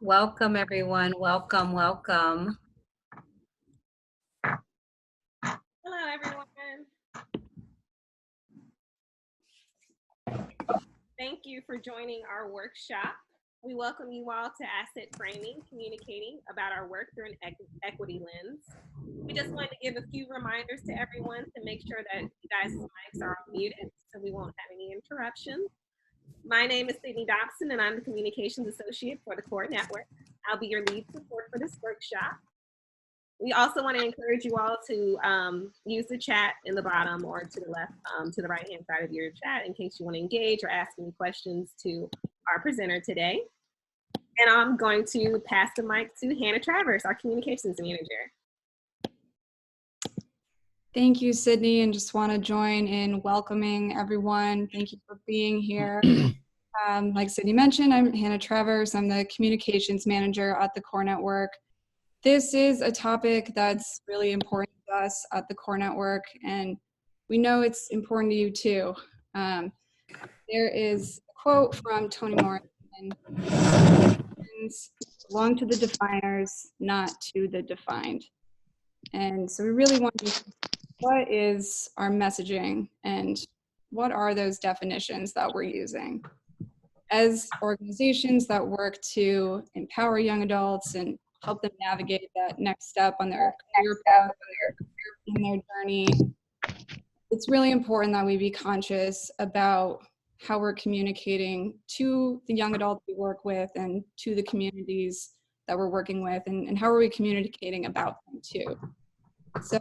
Welcome, everyone. Welcome, welcome. Hello, everyone. Thank you for joining our workshop. We welcome you all to Asset Framing, communicating about our work through an equity lens. We just wanted to give a few reminders to everyone to make sure that you guys' mics are muted so we won't have any interruptions. My name is Sydney Dobson, and I'm the Communications Associate for the Core Network. I'll be your lead support for this workshop. We also want to encourage you all to use the chat in the bottom or to the left, to the right-hand side of your chat in case you want to engage or ask any questions to our presenter today. And I'm going to pass the mic to Hannah Travers, our communications manager. Thank you, Sydney, and just want to join in welcoming everyone. Thank you for being here. Like Sydney mentioned, I'm Hannah Travers. I'm the communications manager at the Core Network. This is a topic that's really important to us at the Core Network, and we know it's important to you too. There is a quote from Toni Morrison: "Belong to the definers, not to the defined." And so we really want to, what is our messaging and what are those definitions that we're using? As organizations that work to empower young adults and help them navigate that next step on their career path, in their journey, it's really important that we be conscious about how we're communicating to the young adults we work with and to the communities that we're working with, and how are we communicating about them too. So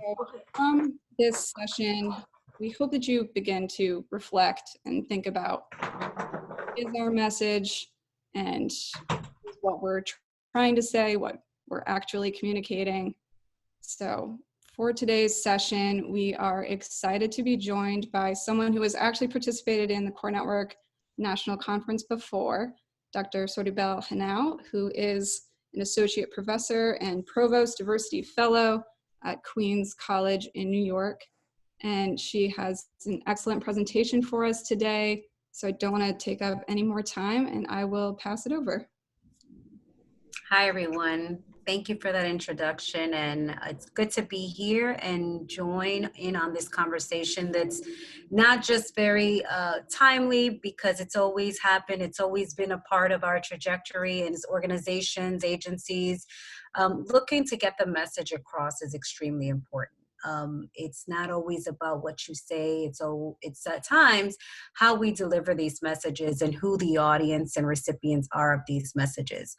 from this session, we hope that you begin to reflect and think about what is our message and what we're trying to say, what we're actually communicating. So for today's session, we are excited to be joined by someone who has actually participated in the Core Network National Conference before, Dr. Soribel Henao, who is an associate professor and provost diversity fellow at Queens College in New York. And she has an excellent presentation for us today. So I don't want to take up any more time, and I will pass it over. Hi, everyone. Thank you for that introduction, and it's good to be here and join in on this conversation that's not just very timely because it's always happened, it's always been a part of our trajectory, and as organizations, agencies, looking to get the message across is extremely important. It's not always about what you say, it's at times how we deliver these messages and who the audience and recipients are of these messages.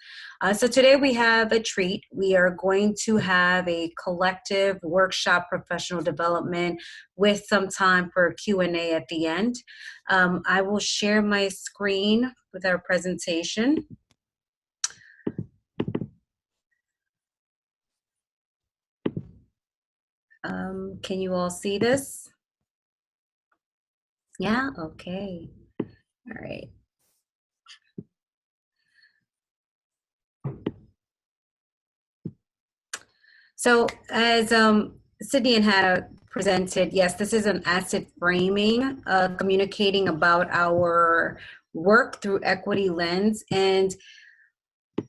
So today we have a treat. We are going to have a collective workshop professional development with some time for Q&A at the end. I will share my screen with our presentation. Can you all see this? Yeah, okay. All right. So as Sydney and Hannah presented, yes, this is an asset framing, communicating about our work through equity lens. And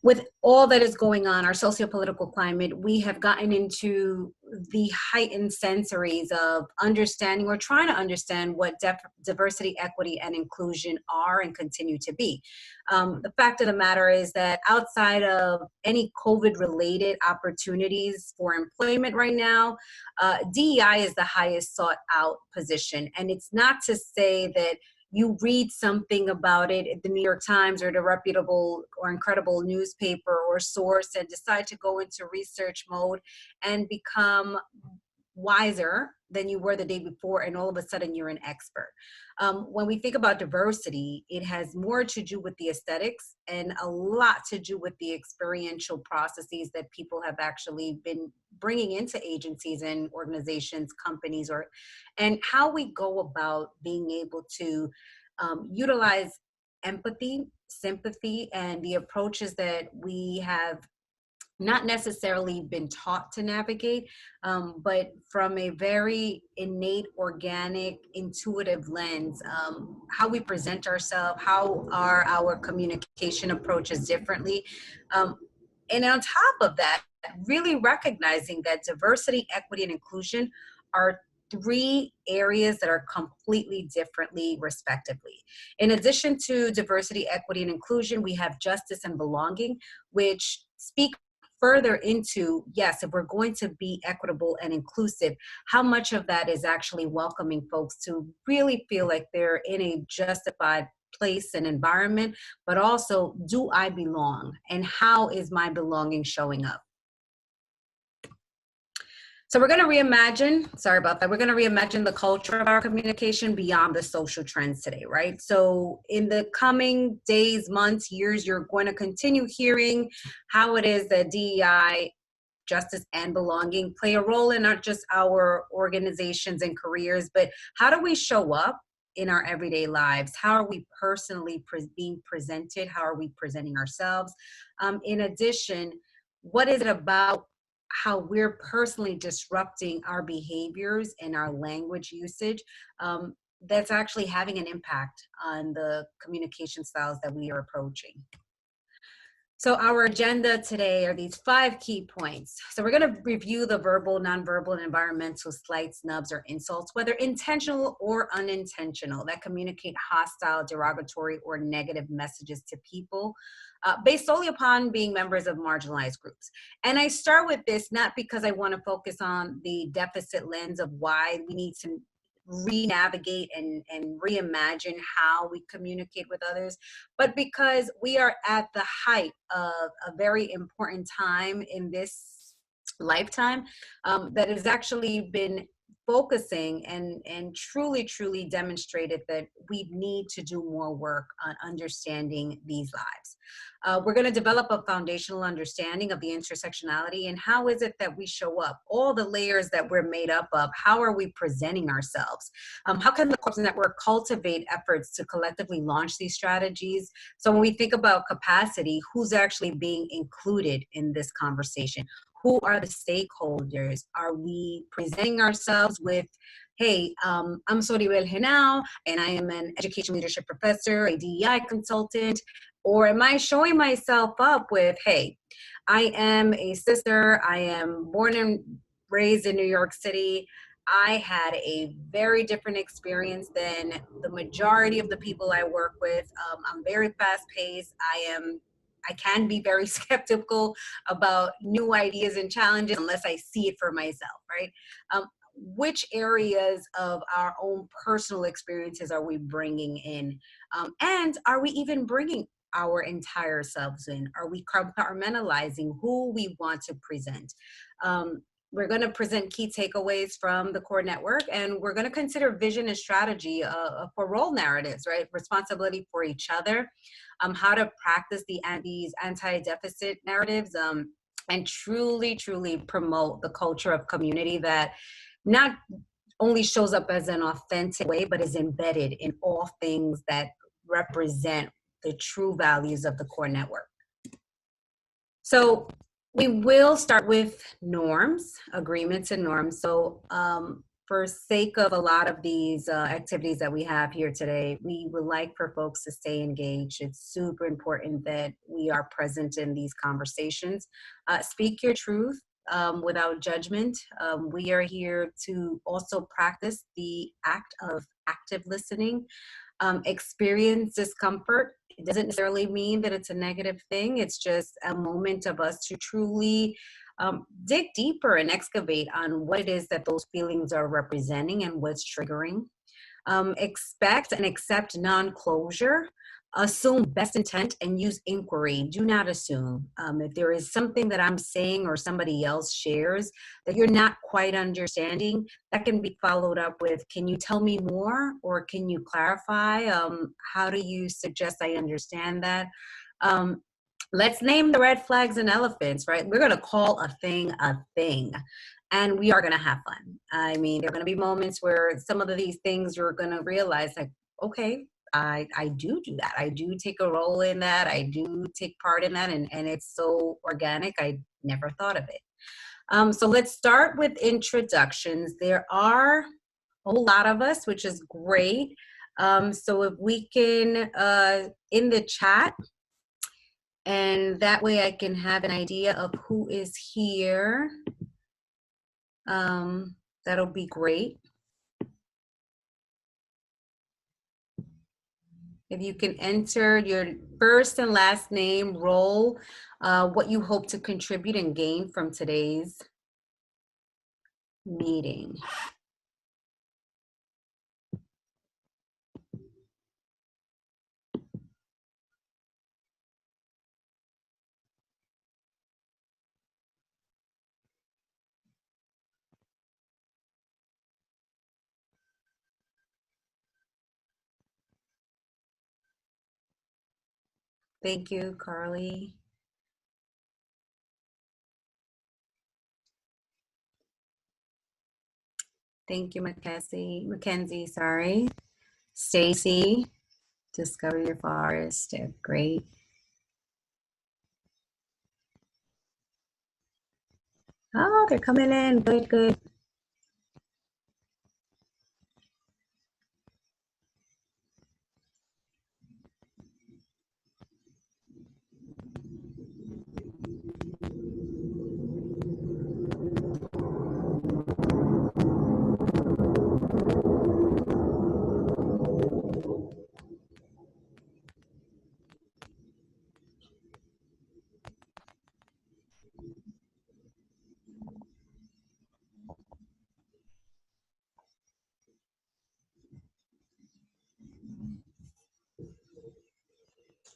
with all that is going on, our socio-political climate, we have gotten into the heightened sensories of understanding or trying to understand what diversity, equity, and inclusion are and continue to be. The fact of the matter is that outside of any COVID-related opportunities for employment right now, DEI is the highest sought out position. And it's not to say that you read something about it at the New York Times or the reputable or incredible newspaper or source and decide to go into research mode and become wiser than you were the day before, and all of a sudden you're an expert. When we think about diversity, it has more to do with the aesthetics and a lot to do with the experiential processes that people have actually been bringing into agencies and organizations, companies, and how we go about being able to utilize empathy, sympathy, and the approaches that we have not necessarily been taught to navigate, but from a very innate, organic, intuitive lens, how we present ourselves, how are our communication approaches differently. Um, and on top of that, really recognizing that diversity, equity, and inclusion are three areas that are completely differently, respectively. In addition to diversity, equity, and inclusion, we have justice and belonging, which speak further into, yes, if we're going to be equitable and inclusive, how much of that is actually welcoming folks to really feel like they're in a justified place and environment, but also, do I belong? And how is my belonging showing up? So we're going to reimagine, sorry about that, we're going to reimagine the culture of our communication beyond the social trends today, right? So in the coming days, months, years, you're going to continue hearing how it is that DEI, justice and belonging play a role in not just our organizations and careers, but how do we show up in our everyday lives? How are we personally being presented? How are we presenting ourselves? In addition, what is it about how we're personally disrupting our behaviors and our language usage that's actually having an impact on the communication styles that we are approaching? So our agenda today are these 5 key points. So we're going to review the verbal, nonverbal, and environmental slights, snubs, or insults, whether intentional or unintentional, that communicate hostile, derogatory, or negative messages to people based solely upon being members of marginalized groups. And I start with this not because I want to focus on the deficit lens of why we need to re-navigate and reimagine how we communicate with others, but because we are at the height of a very important time in this lifetime that has actually been focusing and truly demonstrated that we need to do more work on understanding these lives. We're going to develop a foundational understanding of the intersectionality and how is it that we show up, all the layers that we're made up of, how are we presenting ourselves? How can the Corps Network cultivate efforts to collectively launch these strategies? So when we think about capacity, who's actually being included in this conversation? Who are the stakeholders? Are we presenting ourselves with, hey, I'm Soribel Henao, and I am an education leadership professor, a DEI consultant, or am I showing myself up with, hey, I am a sister, I am born and raised in New York City, I had a very different experience than the majority of the people I work with. I'm very fast paced, I can be very skeptical about new ideas and challenges unless I see it for myself, right? Which areas of our own personal experiences are we bringing in? And are we even bringing our entire selves in? Are we compartmentalizing who we want to present? We're going to present key takeaways from the core network, and we're going to consider vision and strategy for role narratives, right? Responsibility for each other, how to practice these anti-deficit narratives, and truly promote the culture of community that not only shows up as an authentic way, but is embedded in all things that represent the true values of the core network. So we will start with norms, agreements and norms. So for sake of a lot of these activities that we have here today, we would like for folks to stay engaged. It's super important that we are present in these conversations. Speak your truth without judgment. We are here to also practice the act of active listening. Experience discomfort. It doesn't necessarily mean that it's a negative thing. It's just a moment of us to truly dig deeper and excavate on what it is that those feelings are representing and what's triggering. Expect and accept non-closure. Assume best intent and use inquiry. Do not assume. If there is something that I'm saying or somebody else shares that you're not quite understanding, that can be followed up with, can you tell me more, or can you clarify? How do you suggest I understand that? Let's name the red flags and elephants, right? We're going to call a thing, and we are going to have fun. I mean, there are going to be moments where some of these things you're going to realize, like, okay, I do that. I do take a role in that. I do take part in that. And it's so organic. I never thought of it. So let's start with introductions. There are a whole lot of us, which is great. So if we can, in the chat, and that way I can have an idea of who is here. That'll be great. If you can enter your first and last name, role, what you hope to contribute and gain from today's meeting. Thank you, Carly. Thank you, Mackenzie, sorry. Stacy, discover your forest, great. Oh, they're coming in, good, good.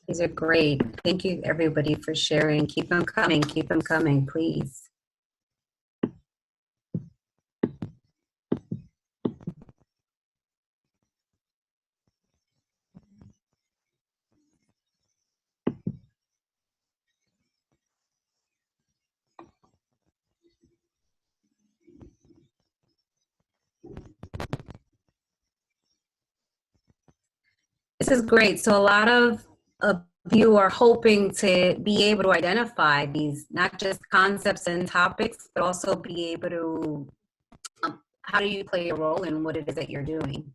These are great. Thank you, everybody, for sharing. Keep them coming, please. This is great. So a lot of you are hoping to be able to identify these, not just concepts and topics, but also be able to, how do you play a role in what it is that you're doing?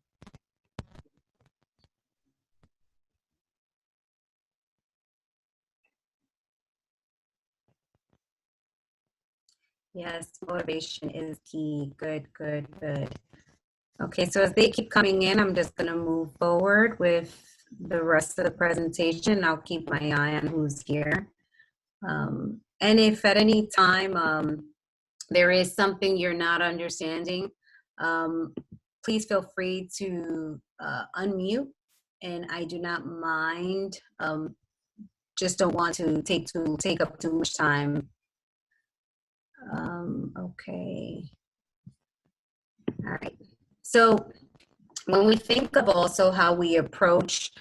Yes, motivation is key. Good, good, good. Okay, so as they keep coming in, I'm just going to move forward with the rest of the presentation. I'll keep my eye on who's here. And if at any time there is something you're not understanding, please feel free to unmute. And I do not mind, just don't want to take up too much time. Okay. All right. So when we think of also how we approach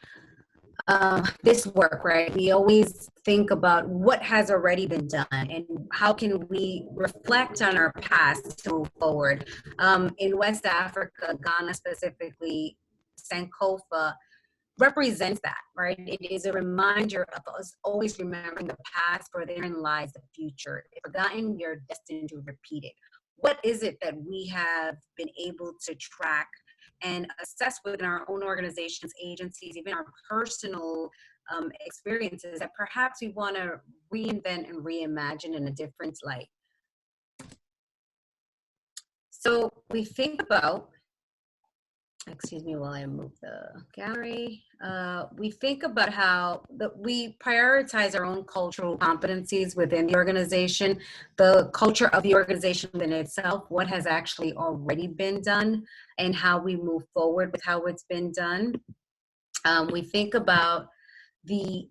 this work, right, we always think about what has already been done and how can we reflect on our past to move forward. In West Africa, Ghana specifically, Sankofa represents that, right? It is a reminder of us always remembering the past, for therein lies the future. If forgotten, we are destined to repeat it. What is it that we have been able to track and assess within our own organizations, agencies, even our personal experiences that perhaps we want to reinvent and reimagine in a different light? So we think about, excuse me while I move the gallery. We think about how we prioritize our own cultural competencies within the organization, the culture of the organization within itself, what has actually already been done, and how we move forward with how it's been done. We think about the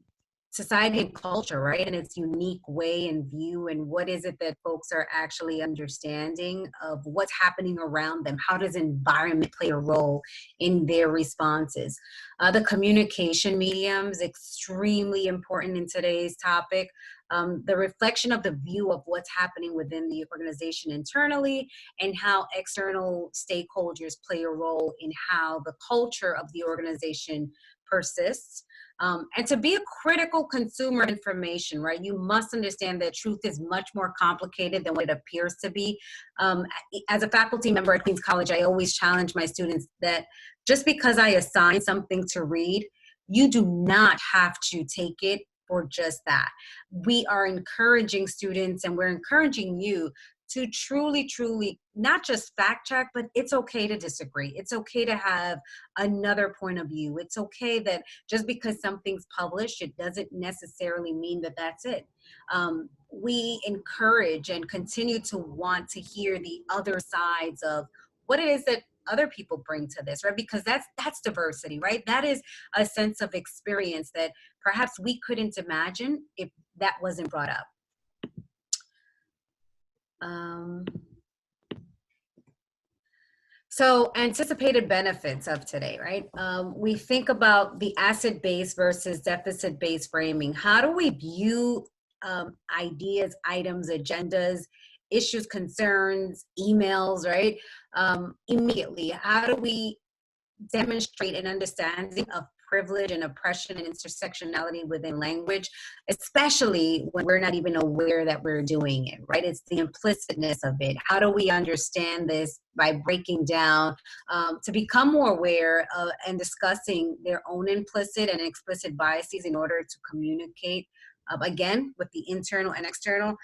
society and culture, right, in its unique way and view, and what is it that folks are actually understanding of what's happening around them. How does environment play a role in their responses? The communication mediums, extremely important in today's topic. The reflection of the view of what's happening within the organization internally, and how external stakeholders play a role in how the culture of the organization persists. And to be a critical consumer of information, right? You must understand that truth is much more complicated than what it appears to be. As a faculty member at Queens College, I always challenge my students that just because I assign something to read, you do not have to take it for just that. We are encouraging students, and we're encouraging you to truly, truly not just fact check, but it's okay to disagree. It's okay to have another point of view. It's okay that just because something's published, it doesn't necessarily mean that that's it. We encourage and continue to want to hear the other sides of what it is that other people bring to this, right? Because that's diversity, right? That is a sense of experience that perhaps we couldn't imagine if that wasn't brought up. So anticipated benefits of today, right? We think about the asset-based versus deficit-based framing. How do we view ideas, items, agendas, issues, concerns, emails, right? Immediately, how do we demonstrate an understanding of privilege and oppression and intersectionality within language, especially when we're not even aware that we're doing it, right? It's the implicitness of it. How do we understand this by breaking down to become more aware of and discussing their own implicit and explicit biases in order to communicate, again, with the internal and external?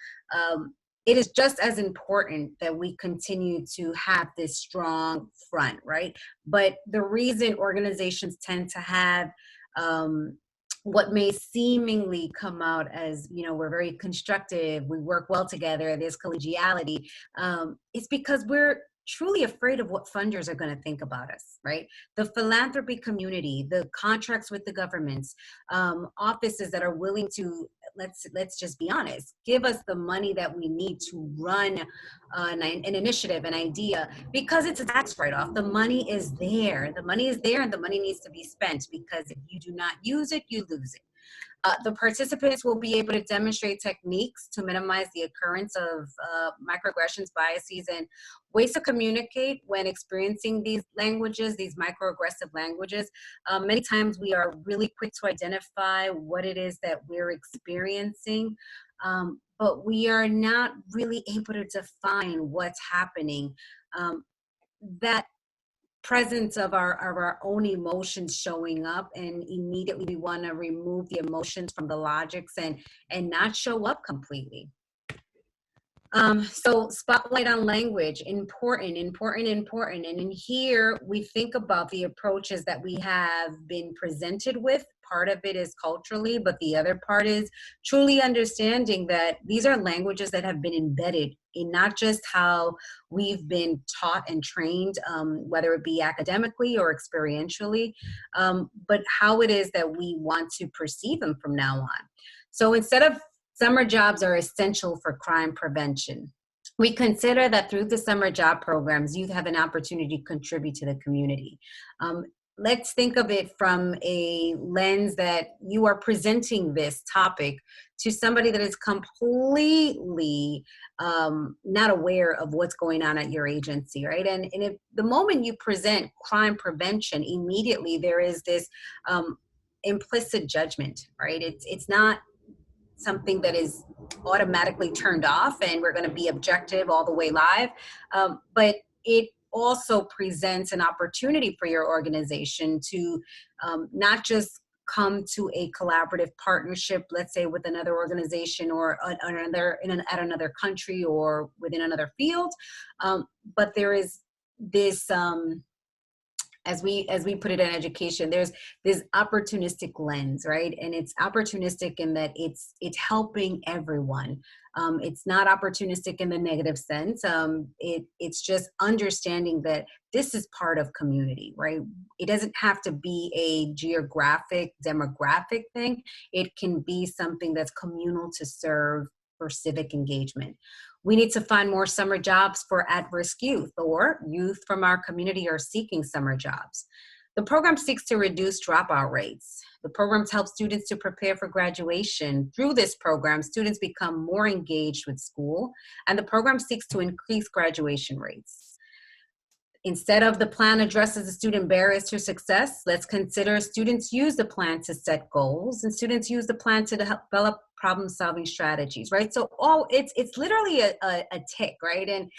It is just as important that we continue to have this strong front, right? But the reason organizations tend to have what may seemingly come out as, we're very constructive, we work well together, there's collegiality, it's because we're truly afraid of what funders are going to think about us, right? The philanthropy community, the contracts with the governments, offices that are willing to, let's just be honest, give us the money that we need to run an initiative, an idea, because it's a tax write-off. The money is there. The money is there, and the money needs to be spent, because if you do not use it, you lose it. The participants will be able to demonstrate techniques to minimize the occurrence of microaggressions, biases, and ways to communicate when experiencing these languages, these microaggressive languages. Many times we are really quick to identify what it is that we're experiencing, but we are not really able to define what's happening. That presence of our own emotions showing up, and immediately we want to remove the emotions from the logics and not show up completely. So spotlight on language, important. And in here, we think about the approaches that we have been presented with. Part of it is culturally, but the other part is truly understanding that these are languages that have been embedded in not just how we've been taught and trained, whether it be academically or experientially, but how it is that we want to perceive them from now on. So instead of summer jobs are essential for crime prevention, we consider that through the summer job programs, youth have an opportunity to contribute to the community. Let's think of it from a lens that you are presenting this topic to somebody that is completely not aware of what's going on at your agency, right? And if the moment you present crime prevention, immediately there is this implicit judgment, right? It's not something that is automatically turned off and we're going to be objective all the way live, but it also presents an opportunity for your organization to not just come to a collaborative partnership, let's say with another organization or at another country or within another field, but there is this as we put it in education, there's this opportunistic lens, right? And it's opportunistic in that it's helping everyone. It's not opportunistic in the negative sense. It's just understanding that this is part of community, right? It doesn't have to be a geographic, demographic thing. It can be something that's communal to serve for civic engagement. We need to find more summer jobs for at-risk youth, or youth from our community are seeking summer jobs. The program seeks to reduce dropout rates. The programs help students to prepare for graduation. Through this program, students become more engaged with school, and the program seeks to increase graduation rates. Instead of the plan addresses the student barriers to success, let's consider students use the plan to set goals and students use the plan to develop problem solving strategies, right? So it's literally a tick, right? And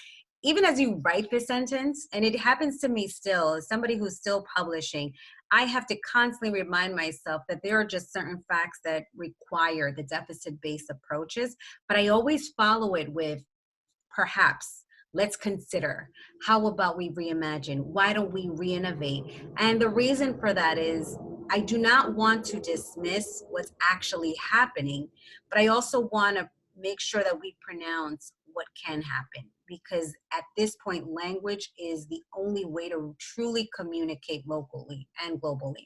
even as you write this sentence, and it happens to me still, as somebody who's still publishing, I have to constantly remind myself that there are just certain facts that require the deficit-based approaches, but I always follow it with perhaps, let's consider, how about we reimagine? Why don't we reinnovate? And the reason for that is I do not want to dismiss what's actually happening, but I also want to make sure that we pronounce what can happen, because at this point, language is the only way to truly communicate locally and globally.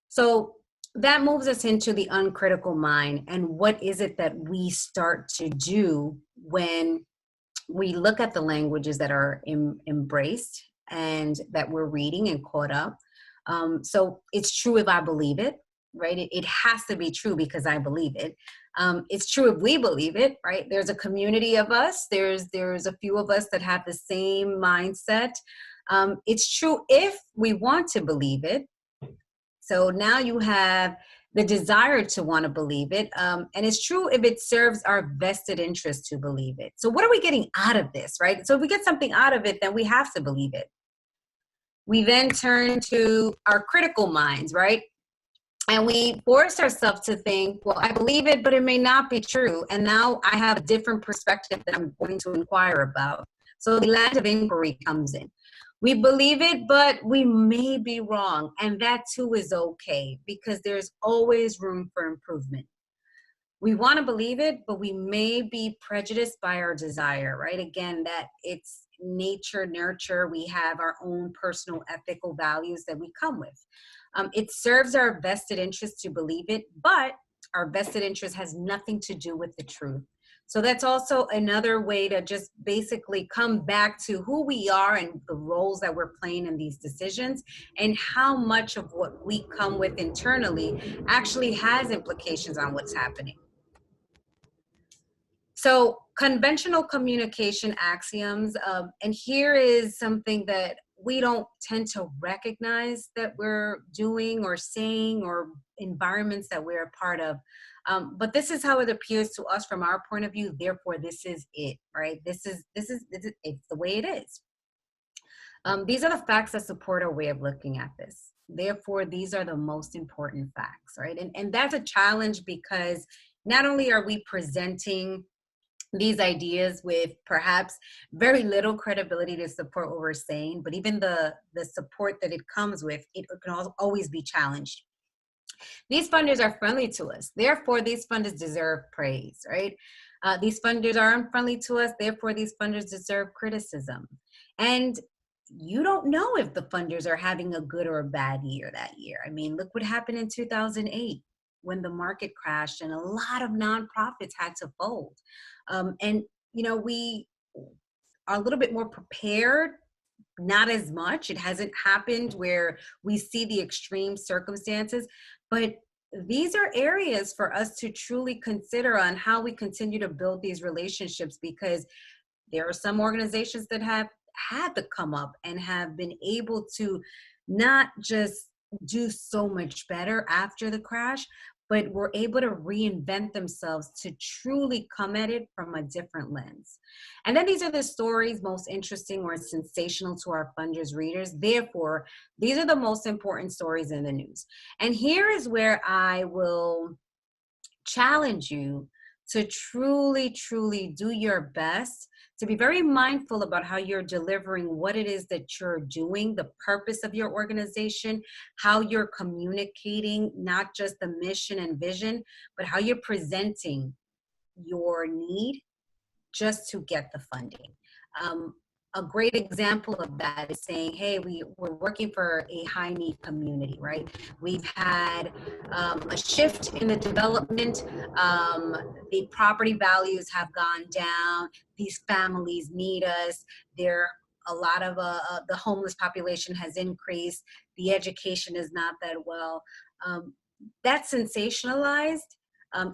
So that moves us into the uncritical mind, and what is it that we start to do when we look at the languages that are embraced and that we're reading and caught up. So it's true if I believe it, right? It has to be true because I believe it. It's true if we believe it, right? There's a community of us. There's a few of us that have the same mindset. It's true if we want to believe it. So now you have the desire to want to believe it. And it's true if it serves our vested interest to believe it. So what are we getting out of this, right? So if we get something out of it, then we have to believe it. We then turn to our critical minds, right? And we force ourselves to think, well, I believe it, but it may not be true. And now I have a different perspective that I'm going to inquire about. So the land of inquiry comes in. We believe it, but we may be wrong. And that too is okay, because there's always room for improvement. We want to believe it, but we may be prejudiced by our desire, right? Again, that it's nature, nurture. We have our own personal ethical values that we come with. It serves our vested interest to believe it, but our vested interest has nothing to do with the truth. So that's also another way to just basically come back to who we are and the roles that we're playing in these decisions, and how much of what we come with internally actually has implications on what's happening. So conventional communication axioms, and here is something that we don't tend to recognize that we're doing or saying, or environments that we're a part of. But this is how it appears to us from our point of view. Therefore, this is it, right? This is it's the way it is. These are the facts that support our way of looking at this. Therefore, these are the most important facts, right? And that's a challenge, because not only are we presenting these ideas with perhaps very little credibility to support what we're saying, but even the support that it comes with, it can always be challenged. These funders are friendly to us. Therefore, these funders deserve praise, right? These funders are unfriendly to us. Therefore, these funders deserve criticism. And you don't know if the funders are having a good or a bad year that year. I mean, look what happened in 2008 when the market crashed and a lot of nonprofits had to fold. And, we are a little bit more prepared. Not as much. It hasn't happened where we see the extreme circumstances, but these are areas for us to truly consider on how we continue to build these relationships, because there are some organizations that have had to come up and have been able to not just do so much better after the crash, but were able to reinvent themselves to truly come at it from a different lens. And then these are the stories most interesting or sensational to our funders readers. Therefore, these are the most important stories in the news. And here is where I will challenge you to truly, truly do your best, to be very mindful about how you're delivering what it is that you're doing, the purpose of your organization, how you're communicating, not just the mission and vision, but how you're presenting your need just to get the funding. A great example of that is saying, hey, we're working for a high need community, right? We've had a shift in the development. The property values have gone down. These families need us. A lot of the homeless population has increased. The education is not that well. That's sensationalized.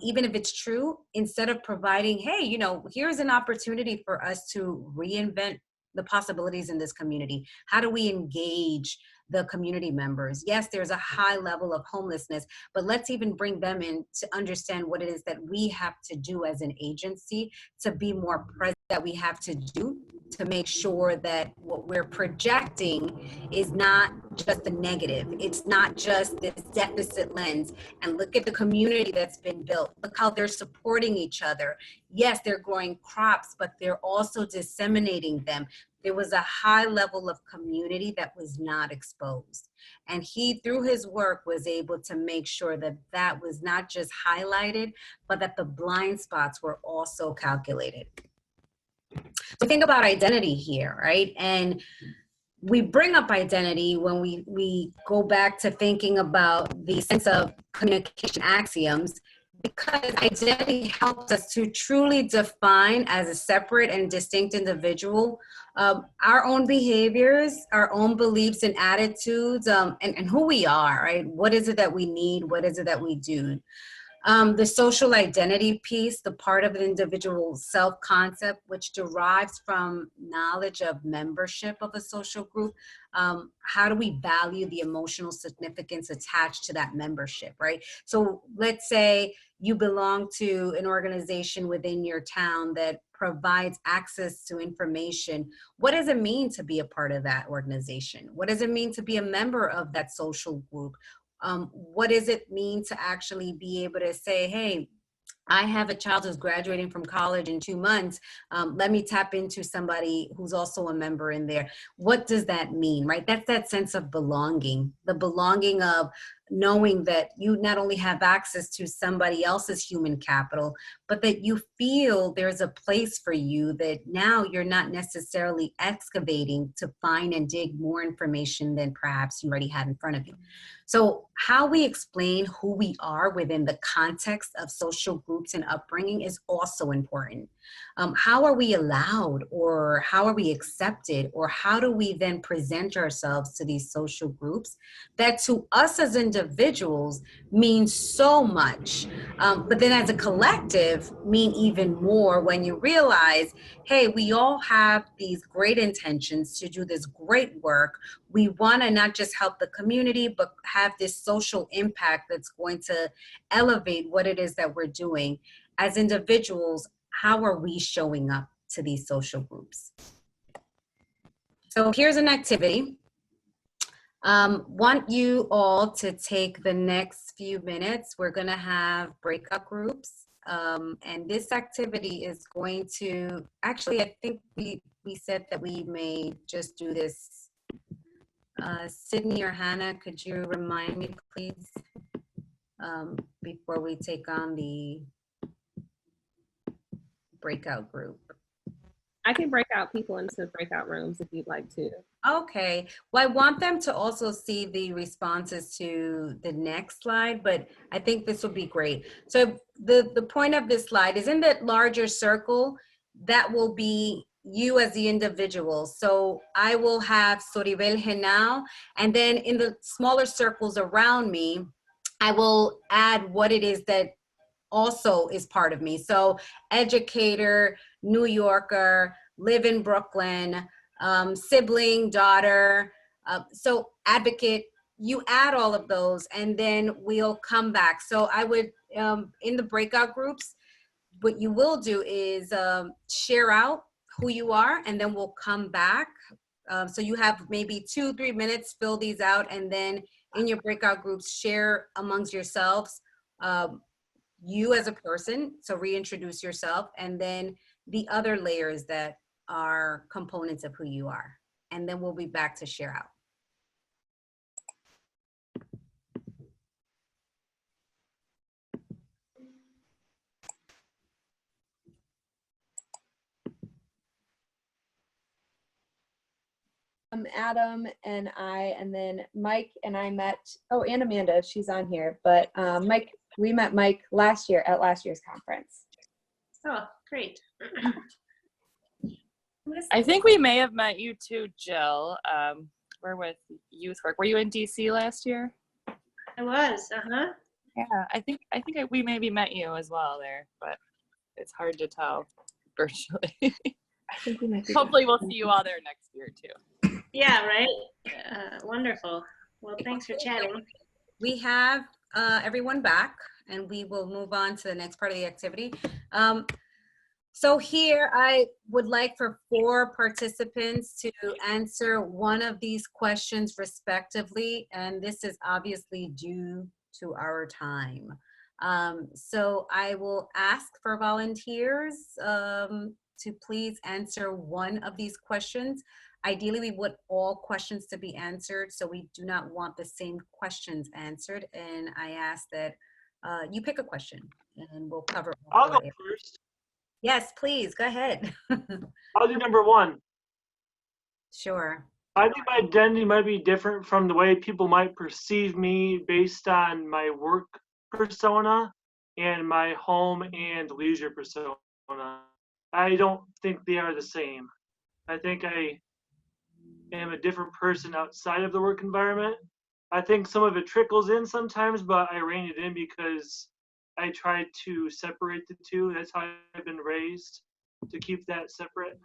Even if it's true, instead of providing, hey, here's an opportunity for us to reinvent the possibilities in this community? How do we engage the community members? Yes, there's a high level of homelessness, but let's even bring them in to understand what it is that we have to do as an agency to be more present, that we have to do to make sure that what we're projecting is not just the negative. It's not just this deficit lens. And look at the community that's been built. Look how they're supporting each other. Yes, they're growing crops, but they're also disseminating them. There was a high level of community that was not exposed. And he, through his work, was able to make sure that that was not just highlighted, but that the blind spots were also calculated. So think about identity here, right? And we bring up identity when we go back to thinking about the sense of communication axioms, because identity helps us to truly define as a separate and distinct individual our own behaviors, our own beliefs and attitudes, and who we are, right? What is it that we need? What is it that we do? The social identity piece, the part of an individual's self-concept, which derives from knowledge of membership of a social group. How do we value the emotional significance attached to that membership, right? So let's say you belong to an organization within your town that provides access to information. What does it mean to be a part of that organization? What does it mean to be a member of that social group? What does it mean to actually be able to say, hey, I have a child who's graduating from college in 2 months. Let me tap into somebody who's also a member in there. What does that mean, right? That's that sense of belonging, the belonging of knowing that you not only have access to somebody else's human capital, but that you feel there's a place for you, that now you're not necessarily excavating to find and dig more information than perhaps you already had in front of you. So how we explain who we are within the context of social groups and upbringing is also important. How are we allowed, or how are we accepted, or how do we then present ourselves to these social groups that to us as individuals mean so much, but then as a collective mean even more when you realize, hey, we all have these great intentions to do this great work. We want to not just help the community, but have this social impact that's going to elevate what it is that we're doing. As individuals, how are we showing up to these social groups? So here's an activity. Want you all to take the next few minutes. We're going to have breakout groups. And this activity is going to, actually, I think we said that we may just do this. Sydney or Hannah, could you remind me, please, before we take on the breakout group? I can break out people into breakout rooms if you'd like to. Okay. Well, I want them to also see the responses to the next slide, but I think this will be great. So the point of this slide is in that larger circle, that will be you as the individual. So I will have Soribel Henao, and then in the smaller circles around me, I will add what it is that also is part of me. So educator, New Yorker, live in Brooklyn, sibling, daughter, so advocate. You add all of those and then we'll come back. So I would, in the breakout groups, what you will do is share out who you are, and then we'll come back. So you have maybe 2-3 minutes, fill these out, and then in your breakout groups, share amongst yourselves you as a person, so reintroduce yourself, and then the other layers that are components of who you are. And then we'll be back to share out. Adam and I, and then Mike and I met, oh, and Amanda, she's on here, but Mike, we met Mike last year at last year's conference. Oh, great. I think we may have met you too, Jill. We're with youth work. Were you in DC last year? I was, Yeah, I think we maybe met you as well there, but it's hard to tell virtually. I think we might be Hopefully we'll see you all there next year too. Yeah, right? Wonderful. Well, thanks for chatting. We have everyone back, and we will move on to the next part of the activity. So here I would like for 4 participants to answer one of these questions respectively, and this is obviously due to our time. So I will ask for volunteers to please answer one of these questions. Ideally, we want all questions to be answered, so we do not want the same questions answered. And I ask that you pick a question, and we'll cover. I'll go first. Yes, please, go ahead. I'll do number 1. Sure. I think my identity might be different from the way people might perceive me based on my work persona and my home and leisure persona. I don't think they are the same. I think I am a different person outside of the work environment. I think some of it trickles in sometimes, but I rein it in because I try to separate the two. That's how I've been raised, to keep that separate.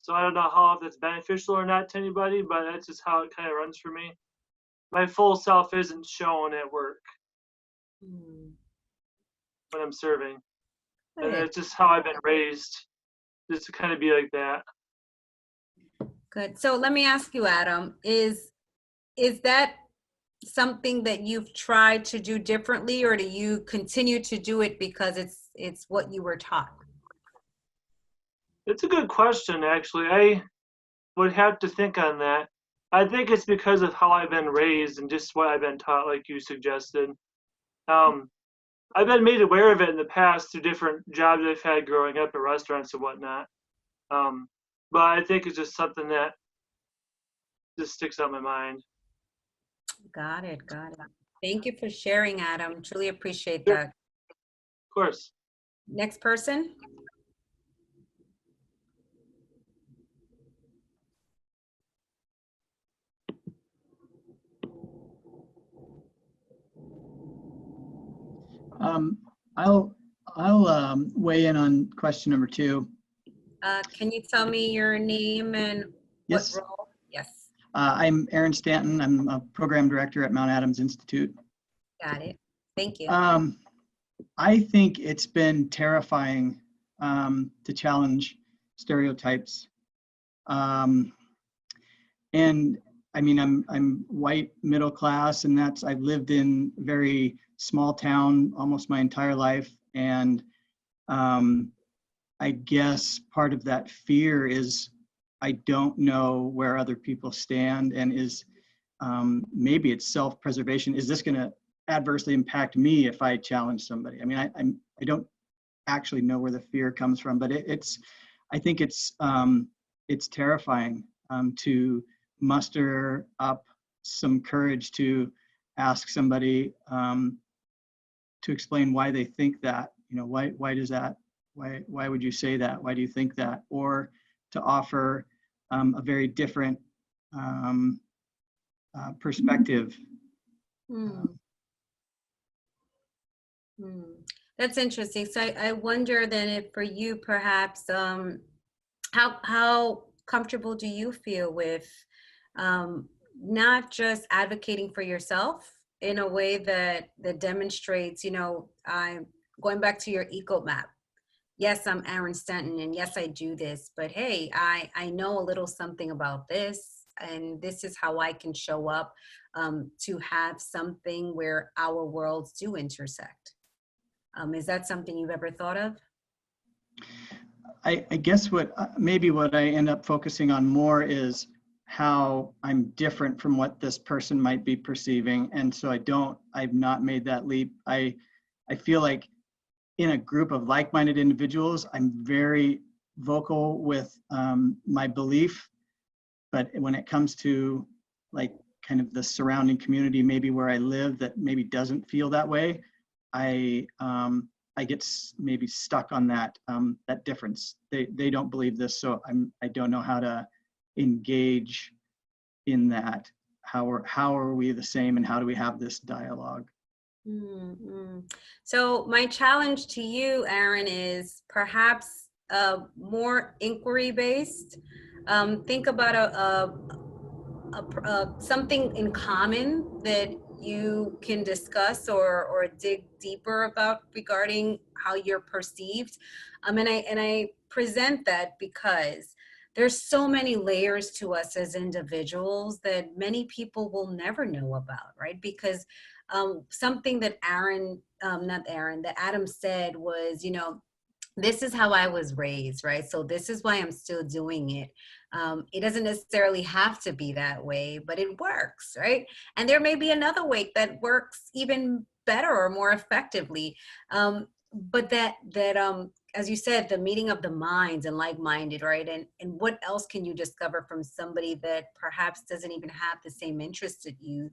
So I don't know how if that's beneficial or not to anybody, but that's just how it kind of runs for me. My full self isn't shown at work when I'm serving. And that's just how I've been raised, just to kind of be like that. Good. So let me ask you, Adam, is that something that you've tried to do differently, or do you continue to do it because it's what you were taught? It's a good question, actually. I would have to think on that. I think it's because of how I've been raised and just what I've been taught, like you suggested. I've been made aware of it in the past through different jobs I've had growing up at restaurants and whatnot. But I think it's just something that just sticks out in my mind. Got it. Got it. Thank you for sharing, Adam. Truly appreciate Sure. that. Of course. Next person. I'll weigh in on question number 2. Can you tell me your name and Yes. what role? Yes. I'm Aaron Stanton. I'm a program director at Mount Adams Institute. Got it. Thank you. I think it's been terrifying to challenge stereotypes. And I mean, I'm white, middle class, and I've lived in a very small town almost my entire life. And I guess part of that fear is I don't know where other people stand, and maybe it's self-preservation. Is this going to adversely impact me if I challenge somebody? I mean, I don't actually know where the fear comes from, but I think it's terrifying to muster up some courage to ask somebody to explain why they think that. You know, why does that? Why would you say that? Why do you think that? Or to offer a very different perspective. That's interesting. So I wonder then if for you perhaps how comfortable do you feel with not just advocating for yourself in a way that demonstrates, you know, I'm going back to your eco map. Yes, I'm Aaron Stanton, and yes, I do this, but hey, I know a little something about this, and this is how I can show up to have something where our worlds do intersect. Is that something you've ever thought of? I guess maybe what I end up focusing on more is how I'm different from what this person might be perceiving. And so I've not made that leap. I feel like in a group of like-minded individuals, I'm very vocal with my belief, but when it comes to like kind of the surrounding community, maybe where I live that maybe doesn't feel that way, I get maybe stuck on that difference. They don't believe this, so I don't know how to engage in that. How are we the same, and how do we have this dialogue? So my challenge to you, Aaron, is perhaps more inquiry based. Think about something in common that you can discuss or dig deeper about regarding how you're perceived. And I present that because there's so many layers to us as individuals that many people will never know about, right? Because something that that Adam said was, this is how I was raised, right? So this is why I'm still doing it. It doesn't necessarily have to be that way, but it works, right? And there may be another way that works even better or more effectively. But as you said, the meeting of the minds and like-minded, right? And what else can you discover from somebody that perhaps doesn't even have the same interest as you,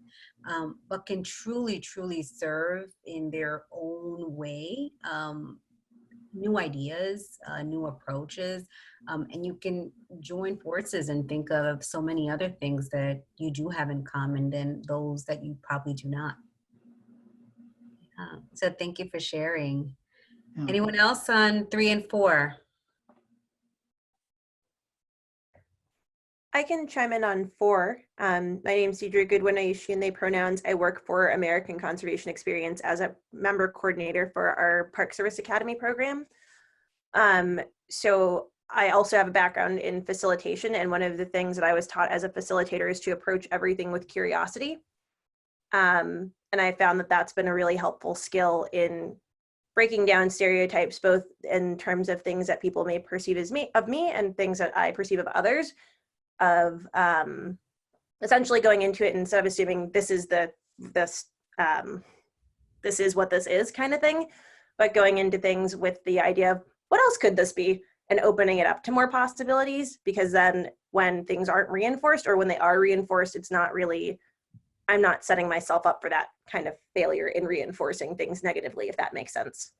but can truly, truly serve in their own way? New ideas, new approaches, and you can join forces and think of so many other things that you do have in common than those that you probably do not. So thank you for sharing. Yeah. Anyone else on 3 and 4? I can chime in on 4. My name is Deidre Goodwin. I use she and they pronouns. I work for American Conservation Experience as a member coordinator for our Park Service Academy program. So I also have a background in facilitation, and one of the things that I was taught as a facilitator is to approach everything with curiosity. And I found that that's been a really helpful skill in breaking down stereotypes, both in terms of things that people may perceive as me and things that I perceive of others, of essentially going into it instead of assuming this is what this is kind of thing, but going into things with the idea of what else could this be, and opening it up to more possibilities, because then when things aren't reinforced, or when they are reinforced, it's not really, I'm not setting myself up for that kind of failure in reinforcing things negatively, if that makes sense.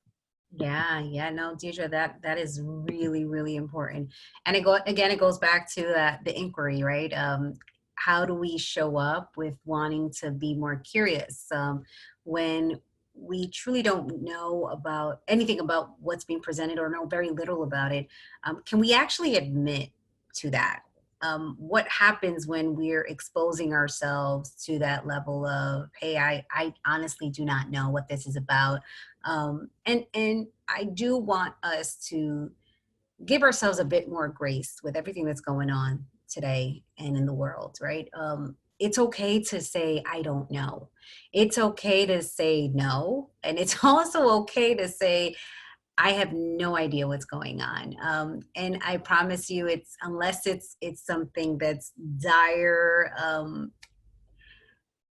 Yeah, no, Deidre, that is really, really important. And it goes back to the inquiry, right? How do we show up with wanting to be more curious when we truly don't know about anything about what's being presented, or know very little about it? Can we actually admit to that? What happens when we're exposing ourselves to that level of, hey, I honestly do not know what this is about. And I do want us to give ourselves a bit more grace with everything that's going on today and in the world, right? It's okay to say, I don't know. It's okay to say no. And it's also okay to say, I have no idea what's going on. And I promise you, unless it's something that's dire,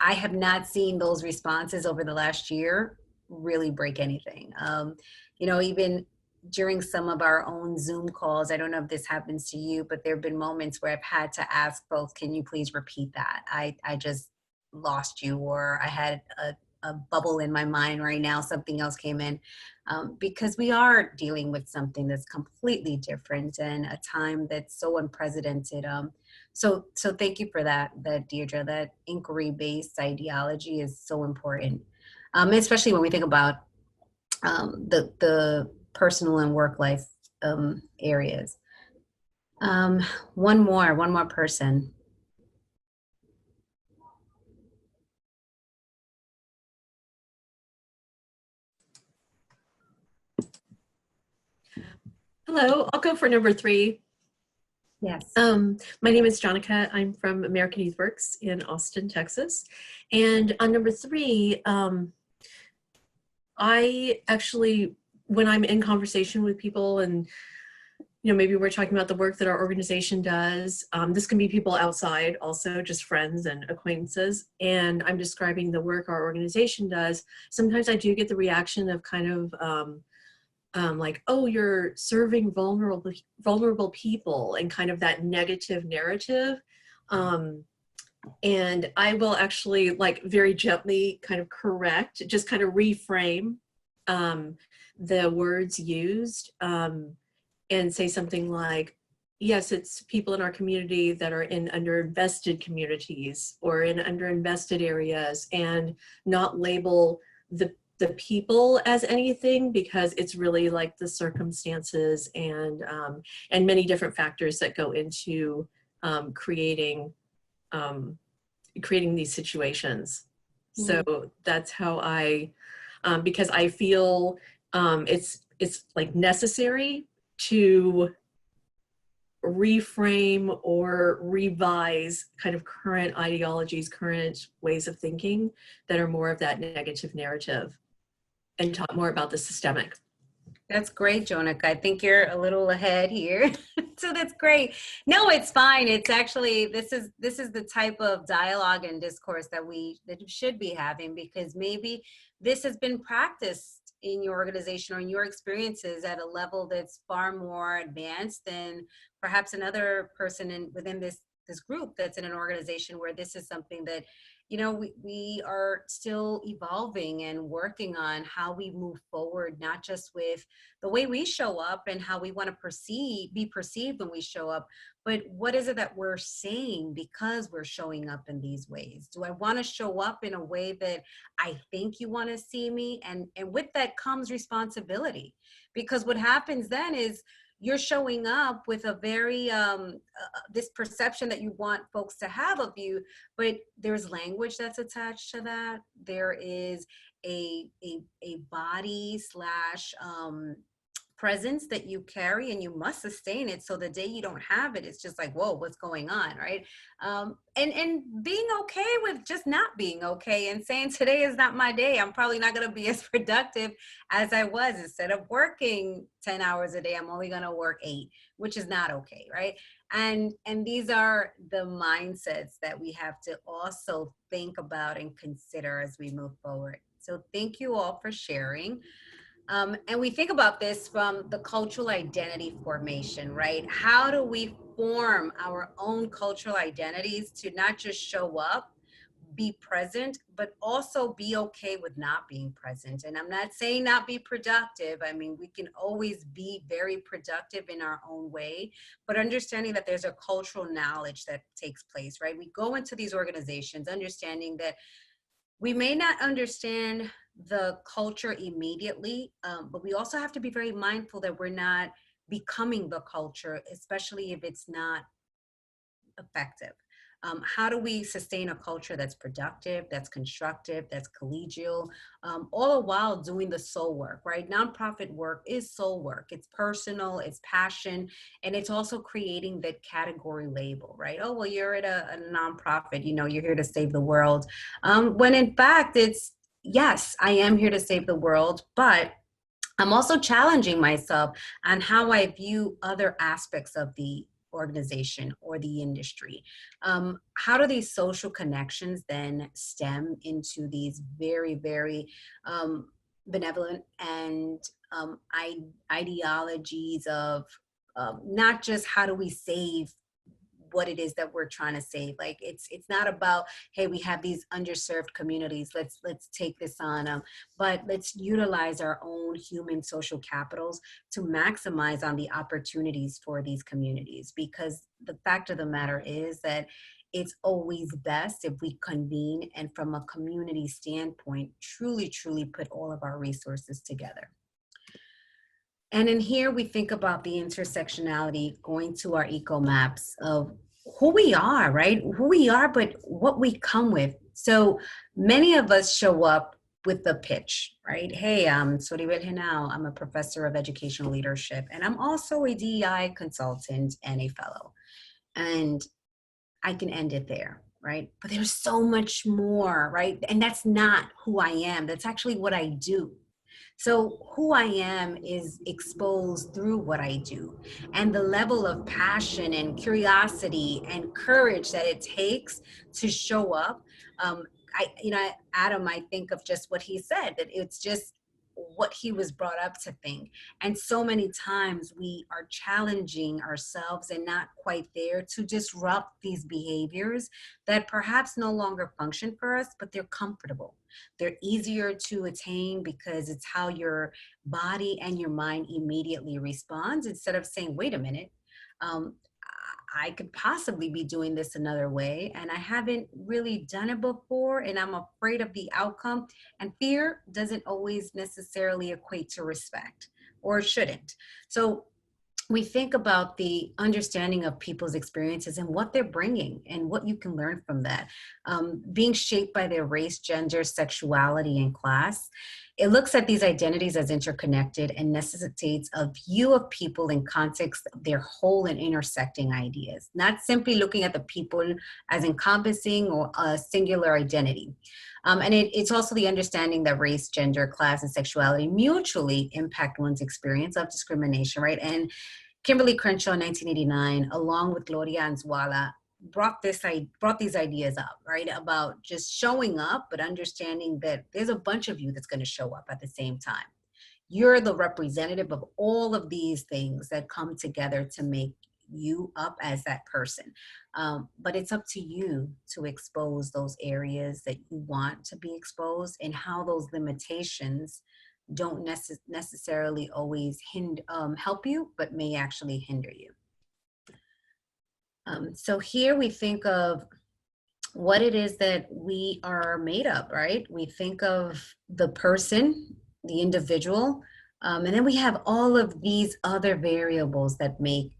I have not seen those responses over the last year really break anything. Even during some of our own Zoom calls, I don't know if this happens to you, but there have been moments where I've had to ask folks, can you please repeat that? I just lost you, or I had a bubble in my mind right now, something else came in, because we are dealing with something that's completely different and a time that's so unprecedented. So thank you for that, Deirdre. That inquiry-based ideology is so important, especially when we think about the personal and work life areas. One more person. Hello, I'll go for number 3. Yes. My name is Jonica. I'm from American Youth Works in Austin, Texas. And on number 3, I actually, when I'm in conversation with people and, maybe we're talking about the work that our organization does, this can be people outside also, just friends and acquaintances, and I'm describing the work our organization does, sometimes I do get the reaction of kind of, like, oh, you're serving vulnerable people, and kind of that negative narrative. And I will actually, like, very gently kind of correct, just kind of reframe the words used, and say something like, yes, it's people in our community that are in underinvested communities or in underinvested areas, and not label the the people as anything, because it's really like the circumstances and many different factors that go into creating these situations. So that's how I, because I feel it's like necessary to reframe or revise kind of current ideologies, current ways of thinking that are more of that negative narrative, and talk more about the systemic. That's great, Jonica. I think you're a little ahead here. So that's great. No, it's fine. It's actually, this is the type of dialogue and discourse that we should be having, because maybe this has been practiced in your organization or in your experiences at a level that's far more advanced than perhaps another person within this group that's in an organization where this is something that, you know, we are still evolving and working on how we move forward, not just with the way we show up and how we want to be perceived when we show up, but what is it that we're saying because we're showing up in these ways? Do I want to show up in a way that I think you want to see me? And with that comes responsibility, because what happens then is you're showing up with a very, this perception that you want folks to have of you, but there's language that's attached to that. There is a body slash presence that you carry, and you must sustain it. So the day you don't have it, it's just like, whoa, what's going on, right? And being okay with just not being okay and saying, today is not my day. I'm probably not going to be as productive as I was. Instead of working 10 hours a day, I'm only going to work 8, which is not okay, right? And these are the mindsets that we have to also think about and consider as we move forward. So thank you all for sharing. And we think about this from the cultural identity formation, right? How do we form our own cultural identities to not just show up, be present, but also be okay with not being present? And I'm not saying not be productive. I mean, we can always be very productive in our own way, but understanding that there's a cultural knowledge that takes place, right? We go into these organizations understanding that we may not understand the culture immediately, but we also have to be very mindful that we're not becoming the culture, especially if it's not effective. How do we sustain a culture that's productive, that's constructive, that's collegial, all the while doing the soul work, right? Nonprofit work is soul work. It's personal, it's passion, and it's also creating that category label, right? Oh, well, you're at a nonprofit, you know, you're here to save the world. When in fact, it's, yes, I am here to save the world, but I'm also challenging myself on how I view other aspects of the organization or the industry. How do these social connections then stem into these very, very benevolent and ideologies of not just how do we save what it is that we're trying to save. Like it's not about, hey, we have these underserved communities, let's take this on, but let's utilize our own human social capitals to maximize on the opportunities for these communities. Because the fact of the matter is that it's always best if we convene and from a community standpoint, truly put all of our resources together. And in here, we think about the intersectionality, going to our eco maps of who we are, right? Who we are, but what we come with. So many of us show up with the pitch, right? Hey, I'm Soribel Henao. I'm a professor of educational leadership, and I'm also a DEI consultant and a fellow. And I can end it there, right? But there's so much more, right? And that's not who I am. That's actually what I do. So who I am is exposed through what I do, and the level of passion and curiosity and courage that it takes to show up. Adam, I think of just what he said, that it's just what he was brought up to think. And so many times we are challenging ourselves and not quite there to disrupt these behaviors that perhaps no longer function for us, but they're comfortable. They're easier to attain because it's how your body and your mind immediately responds, instead of saying, wait a minute, I could possibly be doing this another way, and I haven't really done it before, and I'm afraid of the outcome. And fear doesn't always necessarily equate to respect, or shouldn't. So we think about the understanding of people's experiences and what they're bringing and what you can learn from that. Being shaped by their race, gender, sexuality, and class, it looks at these identities as interconnected and necessitates a view of people in context of their whole and intersecting ideas, not simply looking at the people as encompassing or a singular identity. And it's also the understanding that race, gender, class, and sexuality mutually impact one's experience of discrimination, right? And Kimberly Crenshaw in 1989, along with Gloria Anzuala, brought these ideas up, right? About just showing up, but understanding that there's a bunch of you that's going to show up at the same time. You're the representative of all of these things that come together to make you up as that person. But it's up to you to expose those areas that you want to be exposed, and how those limitations don't necessarily always help you, but may actually hinder you. So here we think of what it is that we are made of, right? We think of the person, the individual, and then we have all of these other variables that make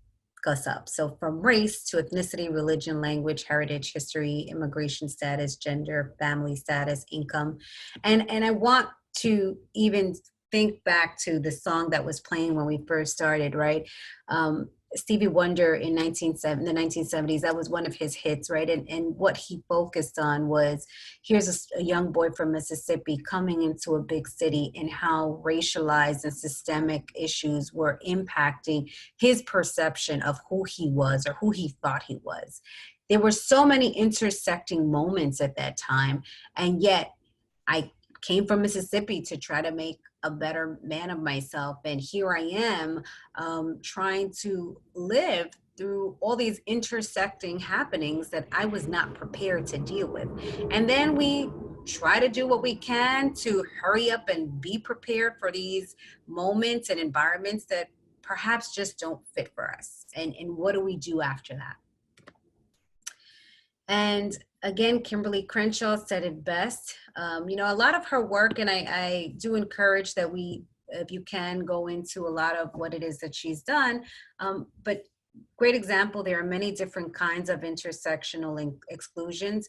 us up. So from race to ethnicity, religion, language, heritage, history, immigration status, gender, family status, income. And I want to even think back to the song that was playing when we first started, right? Stevie Wonder in the 1970s, that was one of his hits, right? And what he focused on was, here's a young boy from Mississippi coming into a big city, and how racialized and systemic issues were impacting his perception of who he was or who he thought he was. There were so many intersecting moments at that time, and yet I came from Mississippi to try to make a better man of myself. And here I am trying to live through all these intersecting happenings that I was not prepared to deal with. And then we try to do what we can to hurry up and be prepared for these moments and environments that perhaps just don't fit for us. And what do we do after that? And again, Kimberly Crenshaw said it best. You know, a lot of her work, and I do encourage that we, if you can, go into a lot of what it is that she's done. But great example, there are many different kinds of intersectional exclusions,